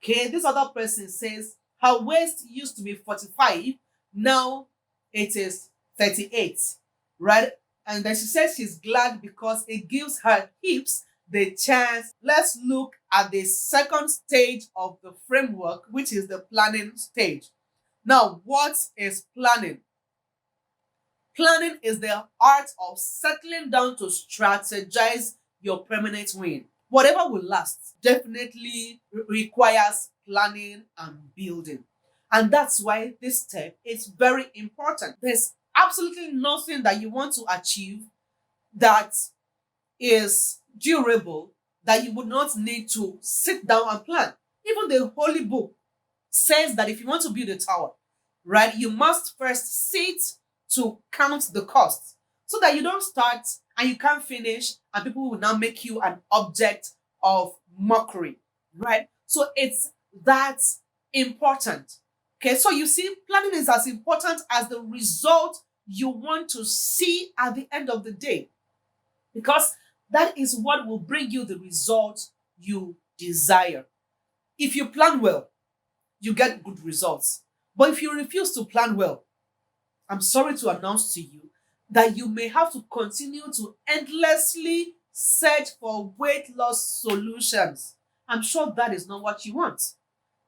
Okay, this other person says her waist used to be 45, now it is 38, right? And then she says she's glad because it gives her hips the chance. Let's look at the second stage of the framework, which is the planning stage. Now, what is planning? Planning is the art of settling down to strategize your permanent win. Whatever will last definitely requires planning and building. And that's why this step is very important. There's absolutely nothing that you want to achieve that is durable that you would not need to sit down and plan. Even the Holy Book says that if you want to build a tower, right, you must first sit to count the costs so that you don't start and you can't finish and people will now make you an object of mockery, right? So it's that important. Okay, so you see, planning is as important as the result you want to see at the end of the day, because that is what will bring you the result you desire. If you plan well, you get good results. But if you refuse to plan well, I'm sorry to announce to you that you may have to continue to endlessly search for weight loss solutions. I'm sure that is not what you want.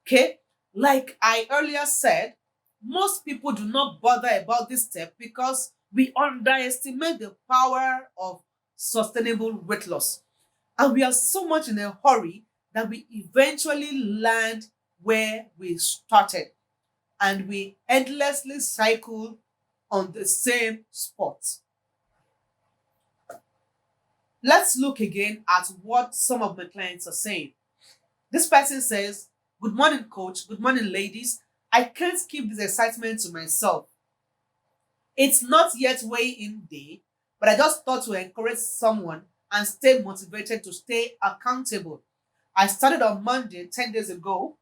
Okay? Like I earlier said, most people do not bother about this step because we underestimate the power of sustainable weight loss. And we are so much in a hurry that we eventually land where we started and we endlessly cycle on the same spot. Let's look again at what some of my clients are saying. This person says, good morning, coach. Good morning, ladies. I can't keep this excitement to myself. It's not yet weigh-in day, but I just thought to encourage someone and stay motivated to stay accountable. I started on Monday, 10 days ago,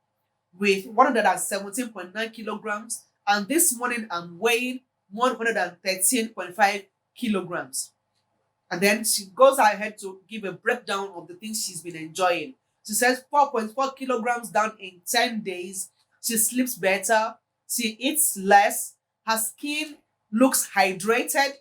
with 117.9 kilograms, and this morning I'm weighing 113.5 kilograms. And then she goes ahead to give a breakdown of the things she's been enjoying. She says 4.4 kilograms down in 10 days. She sleeps better. She eats less. Her skin looks hydrated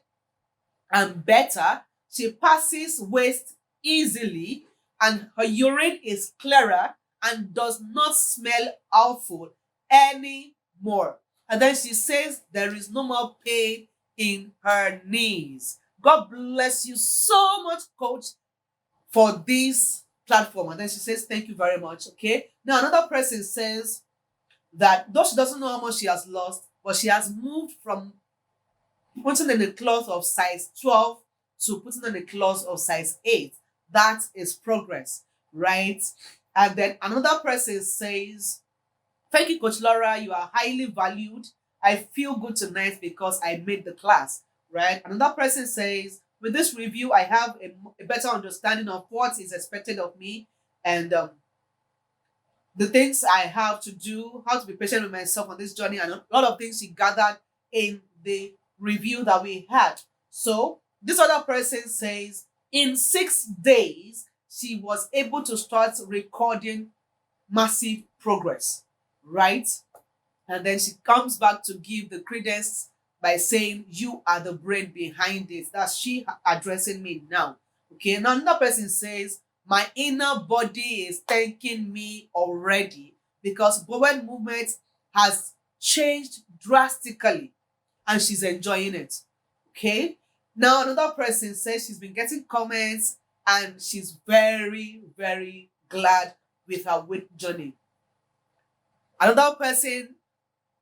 and better. She passes waste easily, and her urine is clearer and does not smell awful anymore. And then she says there is no more pain in her knees. God bless you so much, coach, for this platform. And then she says, thank you very much. Okay. Now, another person says that though she doesn't know how much she has lost, but she has moved from putting on a cloth of size 12 to putting on a cloth of size 8. That is progress, right? And then another person says, thank you, Coach Laura. You are highly valued. I feel good tonight because I made the class, right? Another person says, with this review, I have a better understanding of what is expected of me and the things I have to do, how to be patient with myself on this journey, and a lot of things she gathered in the review that we had. So, this other person says, in 6 days, she was able to start recording massive progress, right? And then she comes back to give the credence by saying, you are the brain behind it. That's she addressing me now. Okay, now another person says, my inner body is thanking me already because bowel movement has changed drastically and she's enjoying it. Okay, now another person says she's been getting comments and she's very, very glad with her weight journey. Another person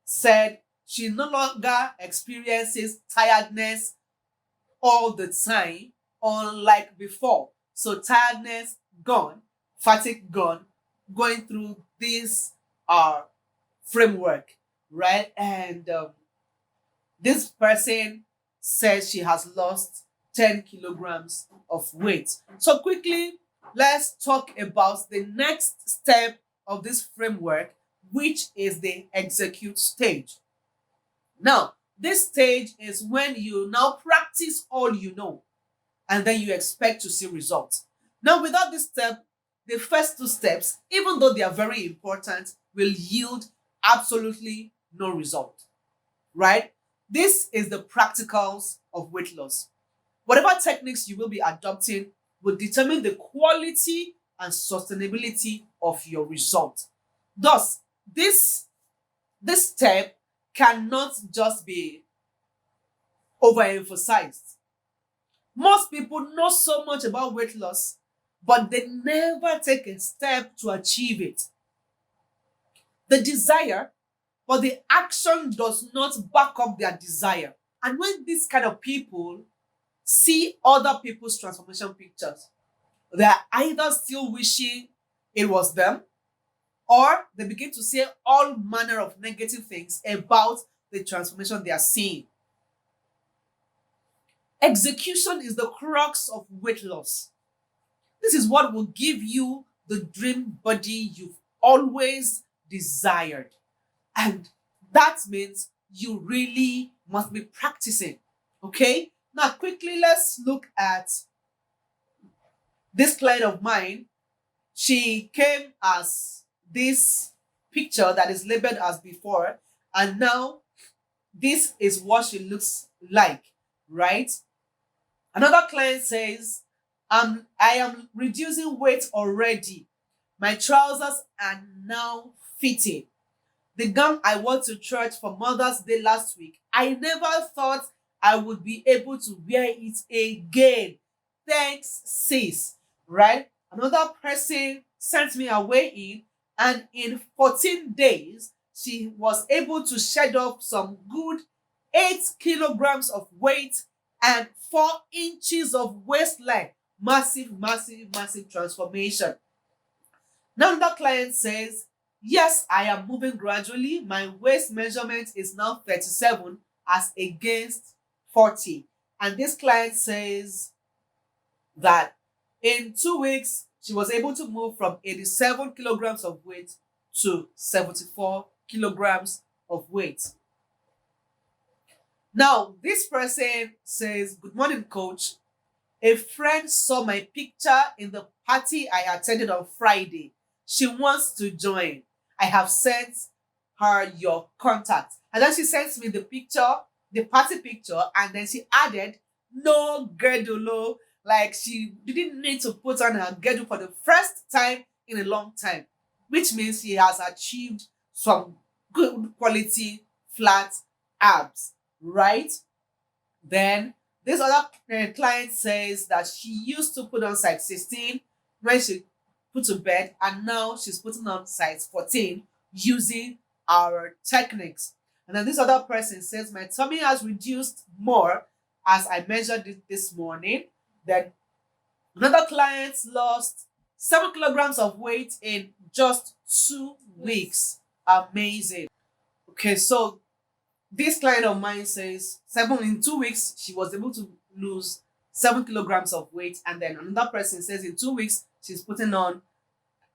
said she no longer experiences tiredness all the time, unlike before. So tiredness gone, fatigue gone, going through this uh, framework, right? And this person says she has lost 10 kilograms of weight. So quickly, let's talk about the next step of this framework, which is the execute stage. Now, this stage is when you now practice all you know and then you expect to see results. Now, without this step, the first two steps, even though they are very important, will yield absolutely no result, right? This is the practicals of weight loss. Whatever techniques you will be adopting will determine the quality and sustainability of your result. Thus, this step cannot just be overemphasized. Most people know so much about weight loss, but they never take a step to achieve it. The desire, but the action does not back up their desire. And when these kind of people see other people's transformation pictures, they are either still wishing it was them, or they begin to say all manner of negative things about the transformation they are seeing. Execution is the crux of weight loss. This is what will give you the dream body you've always desired. And that means you really must be practicing. Okay? Now, quickly, let's look at this client of mine. She came as this picture that is labeled as before, and now this is what she looks like, right? Another client says, I am reducing weight already. My trousers are now fitting. The gown I wore to church for Mother's Day last week, I never thought I would be able to wear it again. Thanks, sis. Right? Another person sent me a weigh-in, and in 14 days, she was able to shed off some good 8 kilograms of weight and 4 inches of waistline. Massive, massive, massive transformation. Now the client says, yes, I am moving gradually. My waist measurement is now 37 as against 40. And this client says that in 2 weeks, she was able to move from 87 kilograms of weight to 74 kilograms of weight. Now, this person says, good morning, coach. A friend saw my picture in the party I attended on Friday. She wants to join. I have sent her your contact. And then she sends me the picture, the party picture, and then she added, no girdle. Like she didn't need to put on her girdle for the first time in a long time, which means she has achieved some good quality flat abs, right? Then this other client says that she used to put on size 16 when she put to bed, and now she's putting on size 14 using our techniques. And then this other person says, my tummy has reduced more as I measured it this morning. Then Another client lost 7 kilograms of weight in just 2 weeks. Amazing. Okay, so this client of mine says 2 weeks she was able to lose 7 kilograms of weight, and then another person says in 2 weeks she's putting on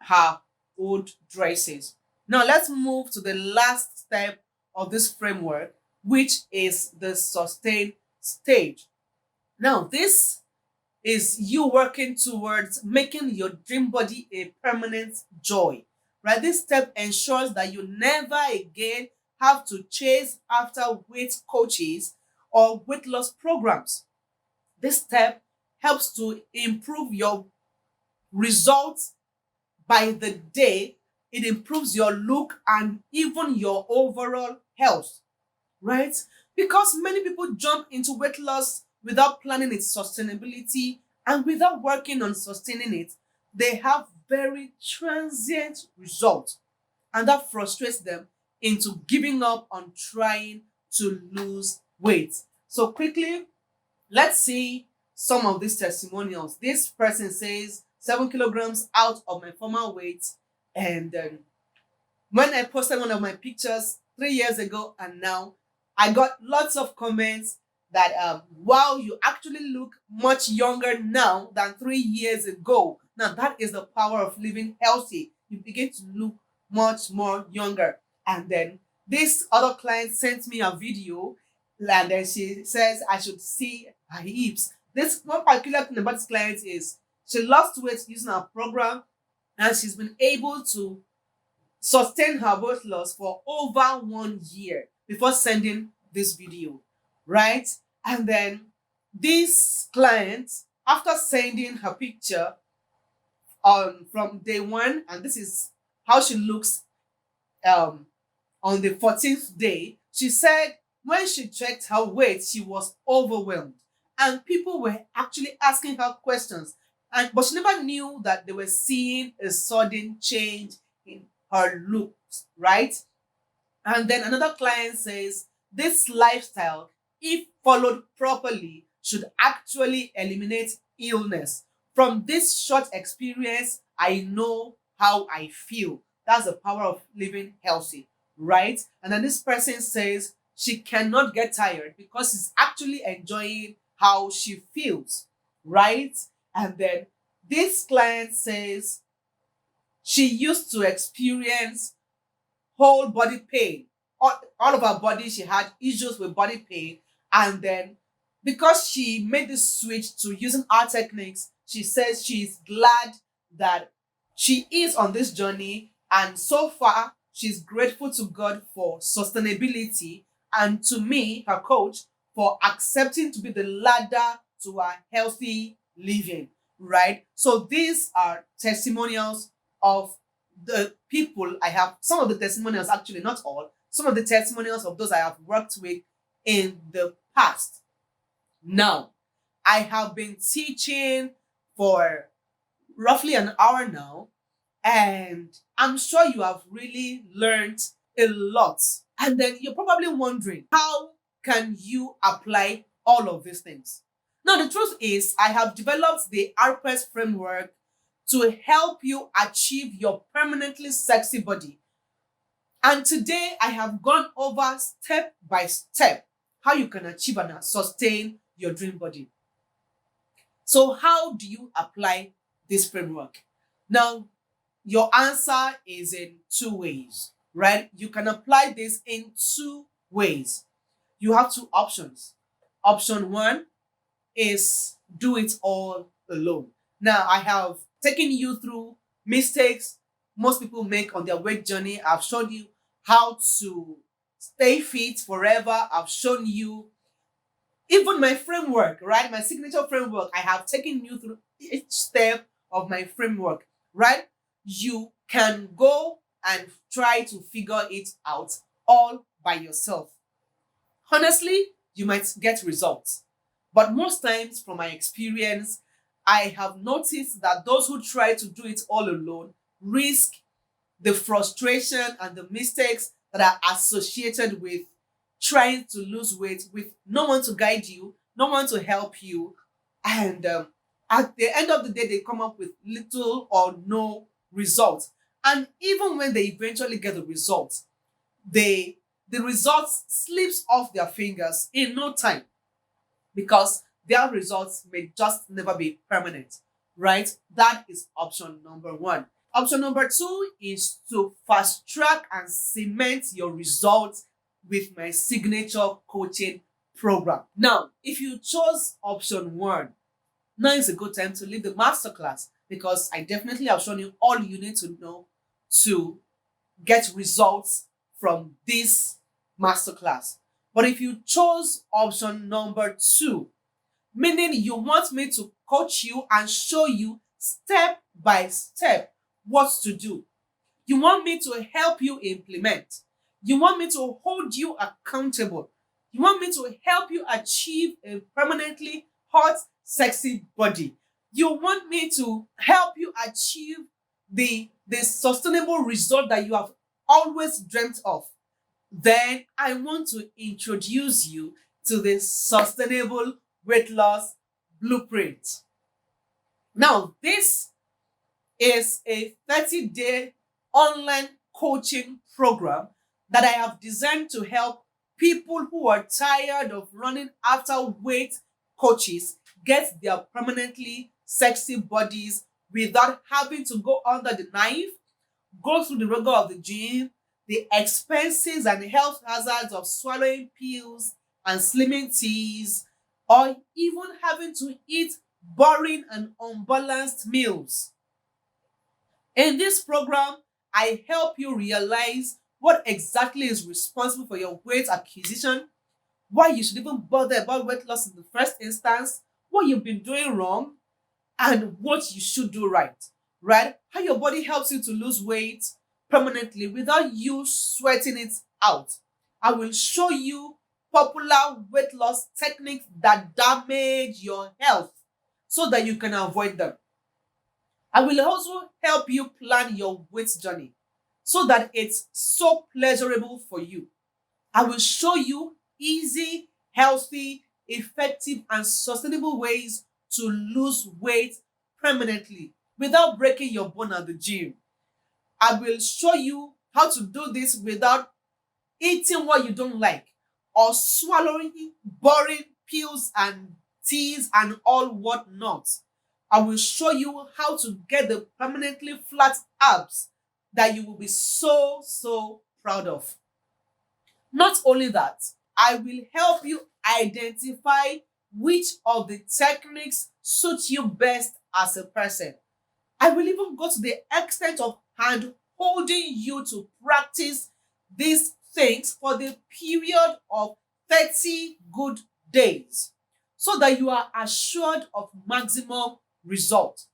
her old dresses. Now let's move to the last step of this framework, which is the sustain stage. Now this is you working towards making your dream body a permanent joy, right? This step ensures that you never again have to chase after weight coaches or weight loss programs. This step helps to improve your results by the day. It improves your look and even your overall health, right? Because many people jump into weight loss without planning its sustainability and without working on sustaining it, they have very transient results, and that frustrates them into giving up on trying to lose weight. So quickly, let's see some of these testimonials. This person says 7 kilograms out of my former weight, and when I posted one of my pictures 3 years ago and now, I got lots of comments that wow, you actually look much younger now than 3 years ago. Now that is the power of living healthy. You begin to look much more younger. And then this other client sent me a video, and then she says I should see her hips. This one particular thing about this client is she lost weight using our program, and she's been able to sustain her weight loss for over 1 year before sending this video, right? And then this client, after sending her picture on from day one, and this is how she looks um on the 14th day, she said when she checked her weight, she was overwhelmed. And people were actually asking her questions. But she never knew that they were seeing a sudden change in her looks, right? And then another client says this lifestyle, if followed properly, should actually eliminate illness. From this short experience, I know how I feel. That's the power of living healthy, right? And then this person says she cannot get tired because she's actually enjoying how she feels, right? And then this client says she used to experience whole body pain. All of her body, she had issues with body pain. And then because she made this switch to using our techniques, she says she's glad that she is on this journey. And so far, she's grateful to God for sustainability and to me, her coach, for accepting to be the ladder to a healthy living, right? So these are testimonials of the people I have, some of the testimonials, actually, not all, some of the testimonials of those I have worked with in the past. Now, I have been teaching for roughly an hour now, and I'm sure you have really learned a lot. And then you're probably wondering, how can you apply all of these things? Now, the truth is, I have developed the RPES framework to help you achieve your permanently sexy body. And today I have gone over step by step how you can achieve and sustain your dream body. So, how do you apply this framework? Now, your answer is in 2 ways, right? You can apply this in 2 ways. You have 2 options. Option one is do it all alone. Now, I have taken you through mistakes most people make on their weight journey. I've shown you how to stay fit forever. I've shown you even my framework, right? My signature framework. I have taken you through each step of my framework, right? You can go and try to figure it out all by yourself. Honestly, you might get results. But most times, from my experience, I have noticed that those who try to do it all alone risk the frustration and the mistakes that are associated with trying to lose weight with no one to guide you, no one to help you, and At the end of the day, they come up with little or no results. And even when they eventually get the results, they the results slips off their fingers in no time, because their results may just never be permanent, right? That is option number one. Option number two is to fast track and cement your results with my signature coaching program. Now, if you chose option one, now is a good time to leave the masterclass, because I definitely have shown you all you need to know to get results from this masterclass. But if you chose option number two, meaning you want me to coach you and show you step by step what to do, you want me to help you implement, you want me to hold you accountable, you want me to help you achieve a permanently hot, sexy body, you want me to help you achieve the sustainable result that you have always dreamt of, then I want to introduce you to the sustainable weight loss blueprint. Now, this is a 30-day online coaching program that I have designed to help people who are tired of running after weight coaches get their permanently sexy bodies without having to go under the knife, go through the rigor of the gym, the expenses and health hazards of swallowing pills and slimming teas, or even having to eat boring and unbalanced meals. In this program, I help you realize what exactly is responsible for your weight acquisition, why you should even bother about weight loss in the first instance, what you've been doing wrong, and what you should do right. Right? How your body helps you to lose weight permanently without you sweating it out. I will show you popular weight loss techniques that damage your health so that you can avoid them. I will also help you plan your weight journey so that it's so pleasurable for you. I will show you easy, healthy, effective, and sustainable ways to lose weight permanently without breaking your bone at the gym. I will show you how to do this without eating what you don't like or swallowing boring pills and teas and all whatnot. I will show you how to get the permanently flat abs that you will be so proud of. Not only that, I will help you identify which of the techniques suit you best as a person. I will even go to the extent of hand holding you to practice these things for the period of 30 good days so that you are assured of maximum result.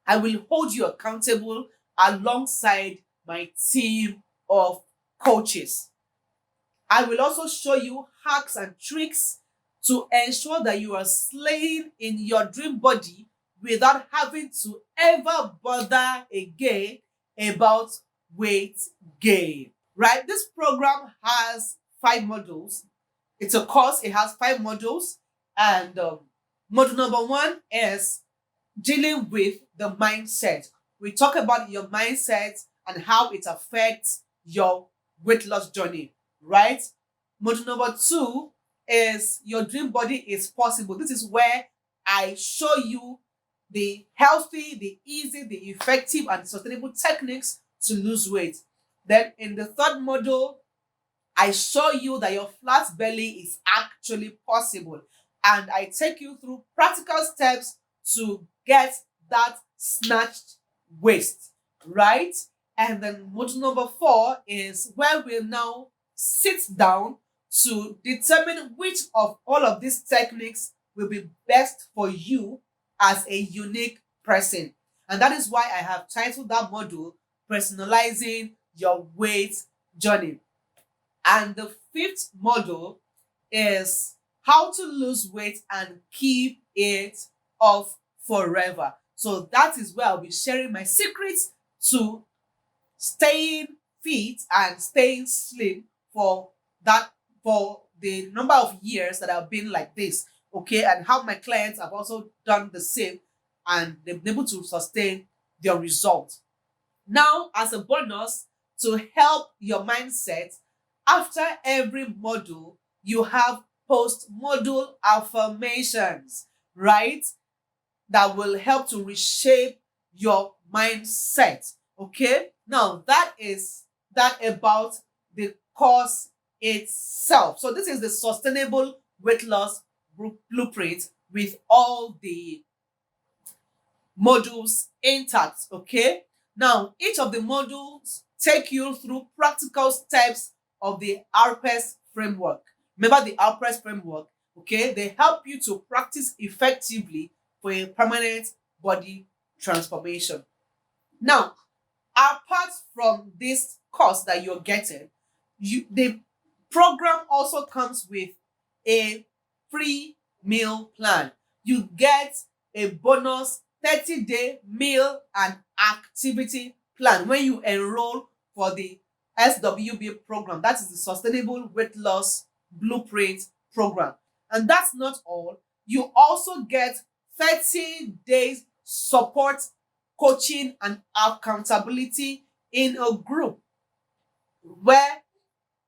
I will hold you accountable alongside my team of coaches. I will also show you hacks and tricks to ensure that you are slaying in your dream body without having to ever bother again about weight gain. Right? This program has 5 modules. It's a course, it has 5 modules. And module number one is dealing with the mindset. We talk about your mindset and how it affects your weight loss journey, right? Module number two is your dream body is possible. This is where I show you the healthy, the easy, the effective, and sustainable techniques to lose weight. Then in the third module, I show you that your flat belly is actually possible. And I take you through practical steps to get that snatched waist, right? And then module number four is where we'll now sit down to determine which of all of these techniques will be best for you as a unique person. And that is why I have titled that module Personalizing Your Weight Journey. And the fifth module is how to lose weight and keep it off forever. So that is where I'll be sharing my secrets to staying fit and staying slim for the number of years that I've been like this. Okay, and how my clients have also done the same and they've been able to sustain their result. Now, as a bonus, to help your mindset, after every module, you have post module affirmations, right? That will help to reshape your mindset. Okay, now that is that about the course itself. So this is the sustainable weight loss blueprint with all the modules intact. Okay, now each of the modules take you through practical steps of the RPES framework. Remember the RPES framework. Okay, they help you to practice effectively for a permanent body transformation. Now, apart from this course that you're getting, the program also comes with a free meal plan. You get a bonus 30-day meal and activity plan when you enroll for the SWB program. That is the Sustainable Weight Loss Blueprint program. And that's not all. You also get 30 days support, coaching, and accountability in a group where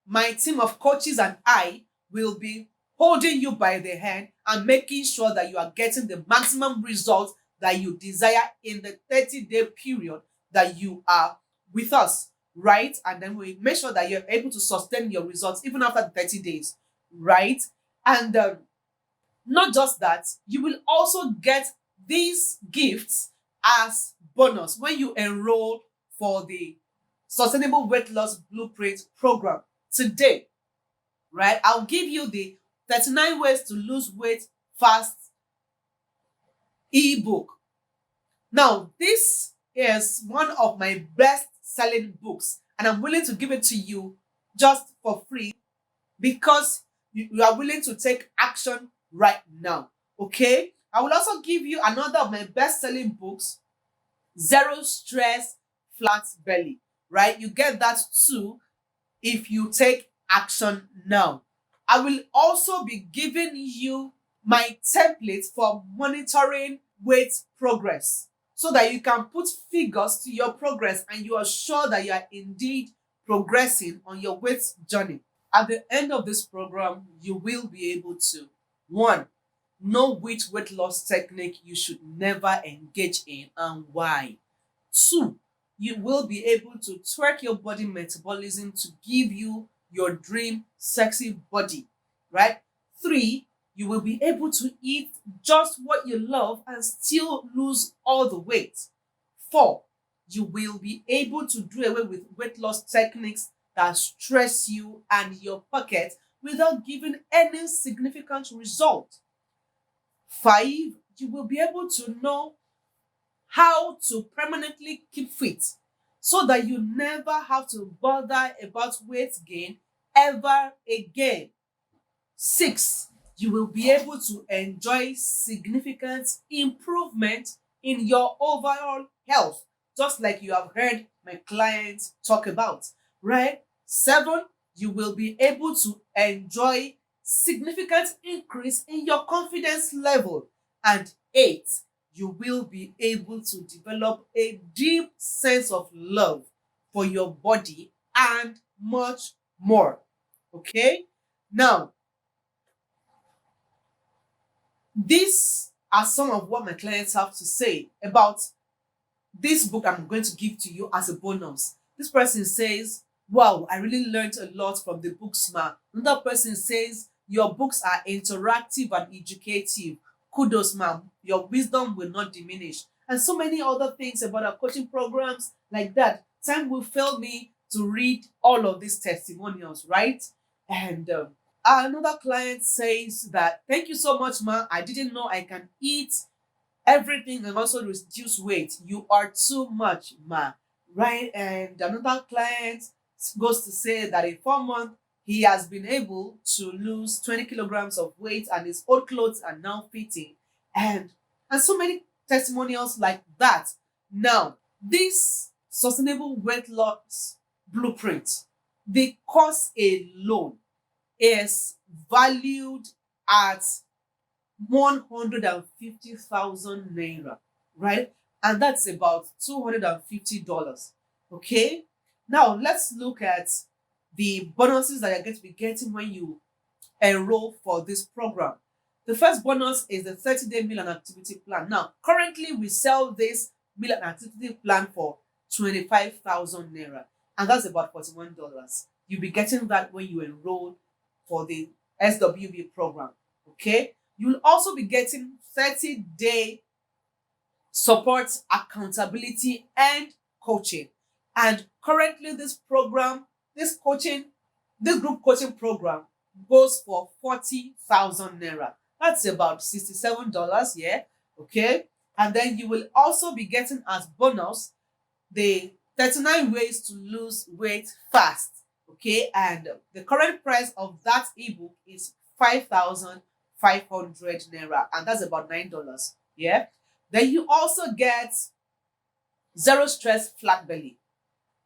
my team of coaches and I will be holding you by the hand and making sure that you are getting the maximum results that you desire in the 30-day period that you are with us, right? And then we make sure that you're able to sustain your results even after the 30 days, right? And not just that, you will also get these gifts as bonus when you enroll for the Sustainable Weight Loss Blueprint program today, right? I'll give you the 39 ways to lose weight fast ebook. Now, this is one of my best selling books, and I'm willing to give it to you just for free because you are willing to take action right now. Okay, I will also give you another of my best selling books, Zero Stress Flat Belly, right? You get that too if you take action now. I will also be giving you my template for monitoring weight progress so that you can put figures to your progress and you are sure that you are indeed progressing on your weight journey. At the end of this program, you will be able to, one, know which weight loss technique you should never engage in and why. Two, you will be able to track your body metabolism to give you your dream sexy body, right? Three, you will be able to eat just what you love and still lose all the weight. Four, you will be able to do away with weight loss techniques that stress you and your pocket without giving any significant result. Five, you will be able to know how to permanently keep fit so that you never have to bother about weight gain ever again. Six, you will be able to enjoy significant improvement in your overall health, just like you have heard my clients talk about, right? Seven, you will be able to enjoy significant increase in your confidence level. And eight, you will be able to develop a deep sense of love for your body and much more. Okay? Now, these are some of what my clients have to say about this book I'm going to give to you as a bonus. This person says, wow, I really learned a lot from the books, ma. Another person says, your books are interactive and educative. Kudos, ma'am. Your wisdom will not diminish. And so many other things about our coaching programs like that. Time will fail me to read all of these testimonials, right? And another client says that, thank you so much, ma. I didn't know I can eat everything and also reduce weight. You are too much, ma. Right? And another client goes to say that in 4 months, he has been able to lose 20 kilograms of weight and his old clothes are now fitting. And so many testimonials like that. Now, this sustainable weight loss blueprint, the cost alone is valued at 150,000 naira, right? And that's about $250. Okay. Now let's look at the bonuses that you're going to be getting when you enroll for this program. The first bonus is the 30-day meal and activity plan. Now, currently we sell this meal and activity plan for 25,000 naira, and that's about $41. You'll be getting that when you enroll for the SWB program. Okay. You'll also be getting 30-day support, accountability, and coaching. And currently, this group coaching program goes for 40,000 naira. That's about $67, yeah. Okay. And then you will also be getting as bonus the 39 ways to lose weight fast. Okay. And the current price of that ebook is 5,500 naira, and that's about $9. Yeah. Then you also get Zero Stress Flat Belly,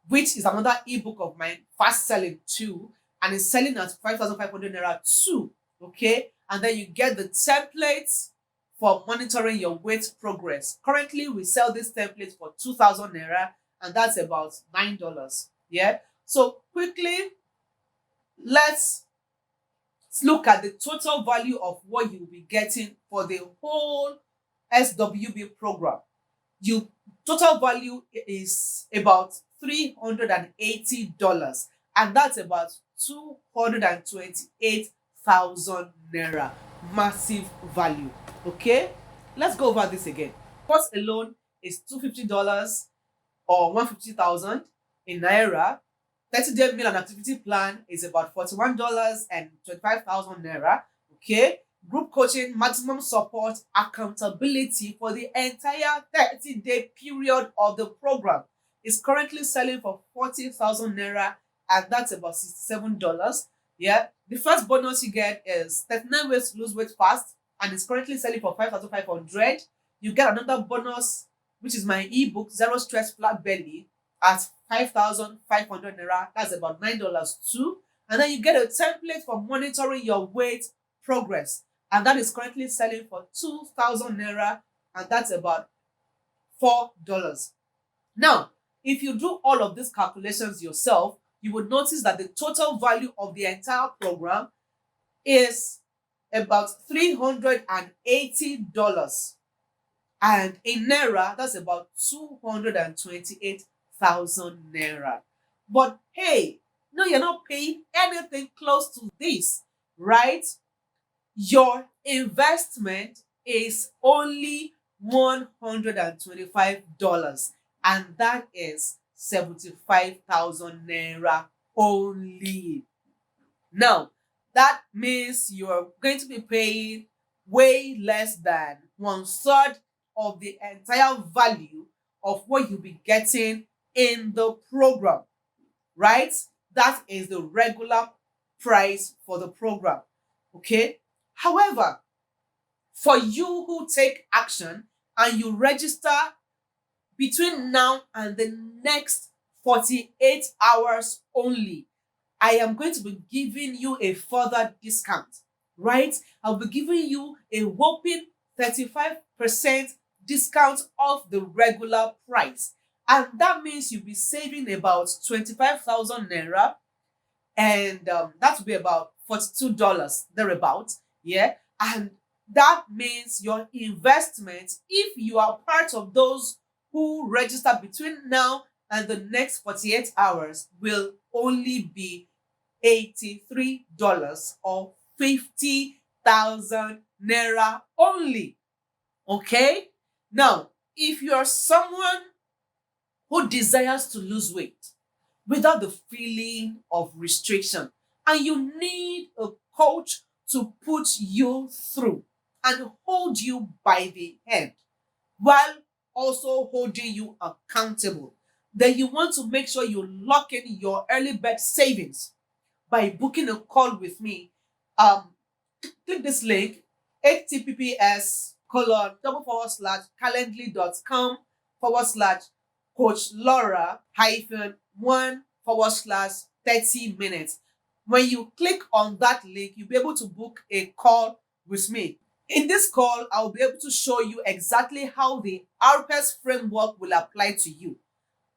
which is another ebook of mine, fast selling too, and it's selling at 5,500 naira too. Okay. And then you get the templates for monitoring your weight progress. Currently, we sell this template for 2,000 naira, and that's about $9. Yeah. So quickly, let's look at the total value of what you'll be getting for the whole SWB program. You total value is about $380, and that's about 228,000 naira. Massive value. Okay, let's go over this again. Cost alone is $250 or 150,000 in naira. 30-day meal and activity plan is about $41 and 25,000 naira. Okay. Group coaching, maximum support, accountability for the entire 30-day period of the program is currently selling for 40,000 naira, and that's about $67. Yeah. The first bonus you get is 39 ways to lose weight fast, and it's currently selling for 5,500. You get another bonus, which is my ebook, Zero Stress Flat Belly, at 5,500 naira. That's about $9 too. And then you get a template for monitoring your weight progress, and that is currently selling for 2,000 naira, and that's about $4. Now, if you do all of these calculations yourself, you would notice that the total value of the entire program is about $380. And in naira, that's about 228,000 naira. But hey, no, you're not paying anything close to this, right? Your investment is only $125, and that is 75,000 naira only. Now, that means you're going to be paying way less than one third of the entire value of what you'll be getting in the program, right? That is the regular price for the program. Okay. However, for you who take action and you register between now and the next 48 hours only, I am going to be giving you a further discount, right? I'll be giving you a whopping 35% discount off the regular price. And that means you'll be saving about 25,000 naira, and that will be about $42 thereabout. Yeah. And that means your investment, if you are part of those who register between now and the next 48 hours, will only be $83 or 50,000 naira only. Okay. Now, if you are someone who desires to lose weight without the feeling of restriction, and you need a coach to put you through and hold you by the hand while also holding you accountable, then you want to make sure you lock in your early bird savings by booking a call with me. Click this link, https://calendly.com/coach Laura hyphen 1/30 minutes. When you click on that link, you'll be able to book a call with me. In this call, I'll be able to show you exactly how the RPS framework will apply to you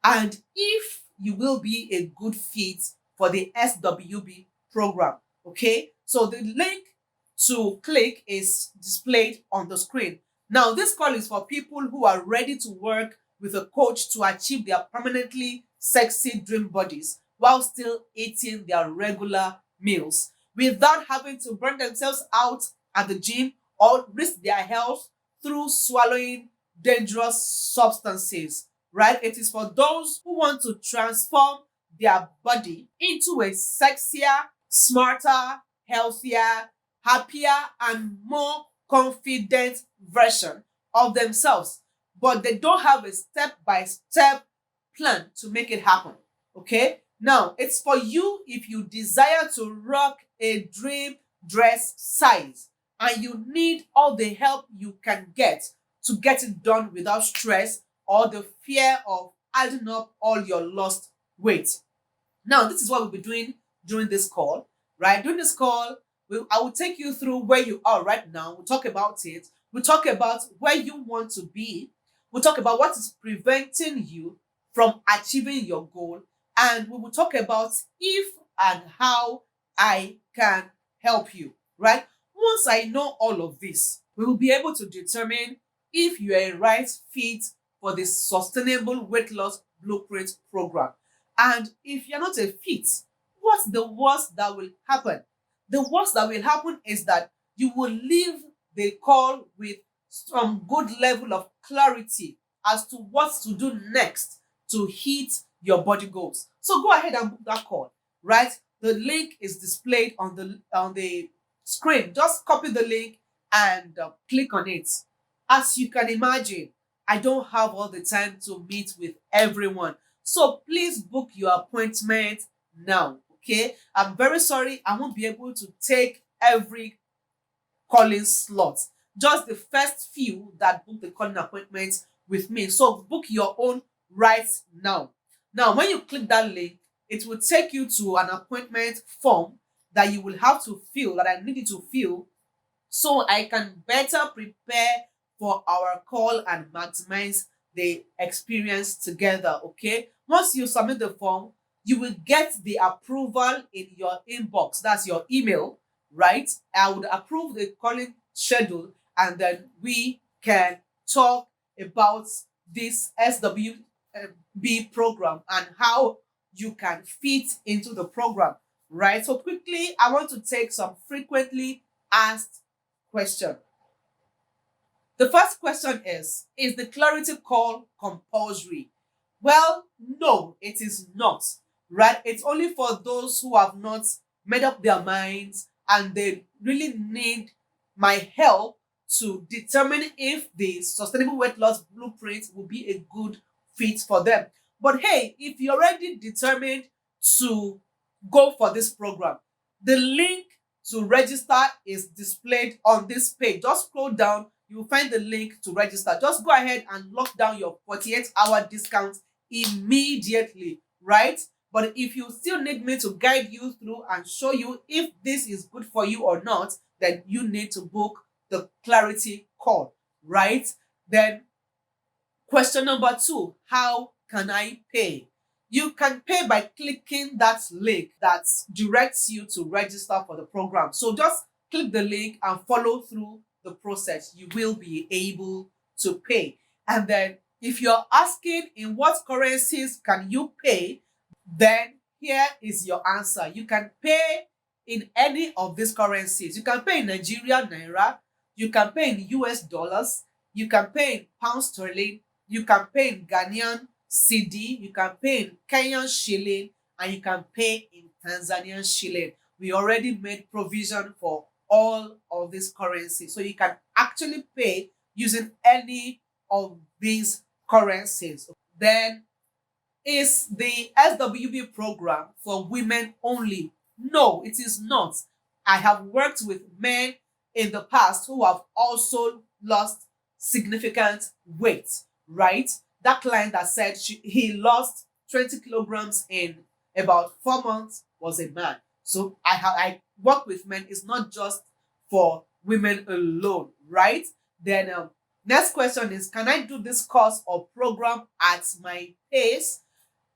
and if you will be a good fit for the SWB program. Okay, so the link to click is displayed on the screen. Now, this call is for people who are ready to work with a coach to achieve their permanently sexy dream bodies while still eating their regular meals without having to burn themselves out at the gym or risk their health through swallowing dangerous substances, right? It is for those who want to transform their body into a sexier, smarter, healthier, happier, and more confident version of themselves. But they don't have a step by step plan to make it happen. Okay? Now, it's for you if you desire to rock a dream dress size and you need all the help you can get to get it done without stress or the fear of adding up all your lost weight. Now, this is what we'll be doing during this call, right? During this call, I will take you through where you are right now. We'll talk about it. We'll talk about where you want to be. We'll talk about what is preventing you from achieving your goal. And we will talk about if and how I can help you, right? Once I know all of this, we will be able to determine if you are a right fit for the Sustainable Weight Loss Blueprint program. And if you're not a fit, what's the worst that will happen? The worst that will happen is that you will leave the call with some good level of clarity as to what to do next to hit your body goals. So go ahead and book that call, right? The link is displayed on the screen. Just copy the link and click on it. As you can imagine, I don't have all the time to meet with everyone. So please book your appointment now. Okay. I'm very sorry. I won't be able to take every calling slot. Just the first few that book the calling appointments with me. So book your own right now. Now, when you click that link, it will take you to an appointment form that you will have to fill, that I need you to fill, so I can better prepare for our call and maximize the experience together. Okay. Once you submit the form, you will get the approval in your inbox. That's your email, right? I would approve the calling schedule and then we can talk about this SWB program and how you can fit into the program, right? So quickly, I want to take some frequently asked question. The first question is the clarity call compulsory? Well, no, it is not, right? It's only for those who have not made up their minds and they really need my help to determine if the Sustainable Weight Loss Blueprint will be a good fit for them. But hey, if you're already determined to go for this program, the link to register is displayed on this page. Just scroll down, you will find the link to register. Just go ahead and lock down your 48-hour discount immediately, right? But if you still need me to guide you through and show you if this is good for you or not, then you need to book the clarity call, right? Then question number 2, how can I pay? You can pay by clicking that link that directs you to register for the program. So just click the link and follow through the process. You will be able to pay. And then if you're asking in what currencies can you pay, then here is your answer. You can pay in any of these currencies. You can pay in Nigeria naira, you can pay in US dollars, you can pay in pound sterling, you can pay in Ghanaian cedi, you can pay in Kenyan shilling, and you can pay in Tanzanian shilling. We already made provision for all of these currencies. So you can actually pay using any of these currencies. Then, is the SWB program for women only? No, it is not. I have worked with men in the past who have also lost significant weight, right? That client that said he lost 20 kilograms in about 4 months was a man. So I work with men. It's not just for women alone, right? Then next question is, can I do this course or program at my pace?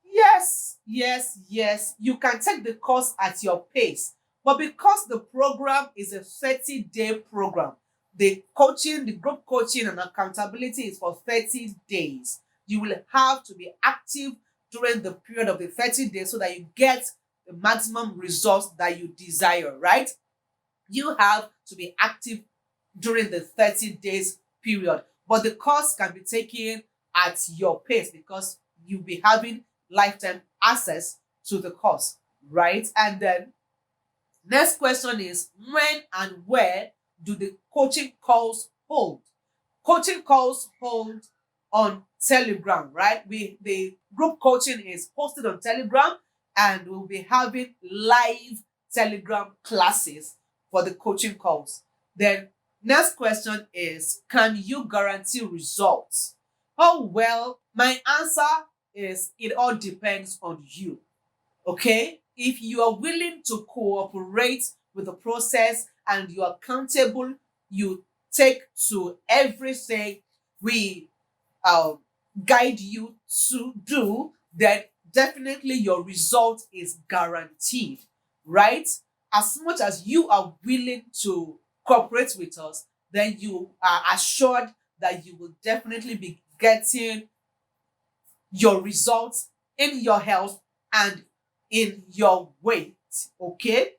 Yes, yes, yes. You can take the course at your pace. But because the program is a 30-day program, the group coaching and accountability is for 30 days. You will have to be active during the period of the 30 days so that you get the maximum results that you desire, right? You have to be active during the 30 days period. But the course can be taken at your pace because you'll be having lifetime access to the course, right? And then next question is, when and where do the coaching calls hold? Coaching calls hold on Telegram, right? The group coaching is posted on Telegram, and we'll be having live Telegram classes for the coaching calls. Then next question is, can you guarantee results? Oh, well, my answer is, it all depends on you. Okay? If you are willing to cooperate with the process and you are accountable, you take to everything we uh, guide you to do, then definitely your result is guaranteed, right? As much as you are willing to cooperate with us, then you are assured that you will definitely be getting your results in your health and in your weight. Okay.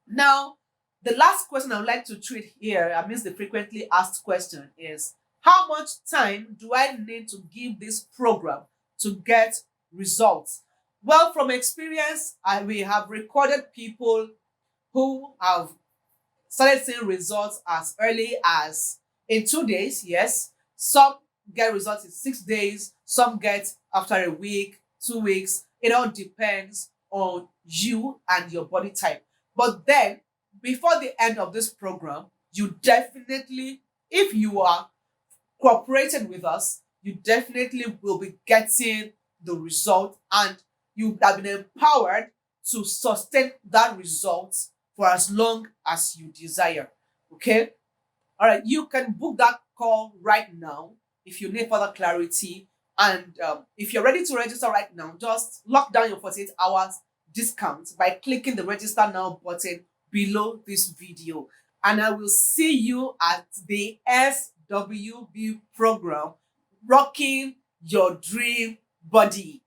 Now, the last question I would like to treat here, amidst the frequently asked question, is, how much time do I need to give this program to get results? Well, from experience, we have recorded people who have started seeing results as early as in 2 days. Yes, some get results in 6 days, some get after a week, 2 weeks. It all depends on you and your body type. But then, before the end of this program, you definitely, if you are cooperating with us, you definitely will be getting the result, and you have been empowered to sustain that result for as long as you desire. Okay. All right. You can book that call right now if you need further clarity. And if you're ready to register right now, just lock down your 48 hours discount by clicking the register now button below this video. And I will see you at the SWB program, rocking your dream body.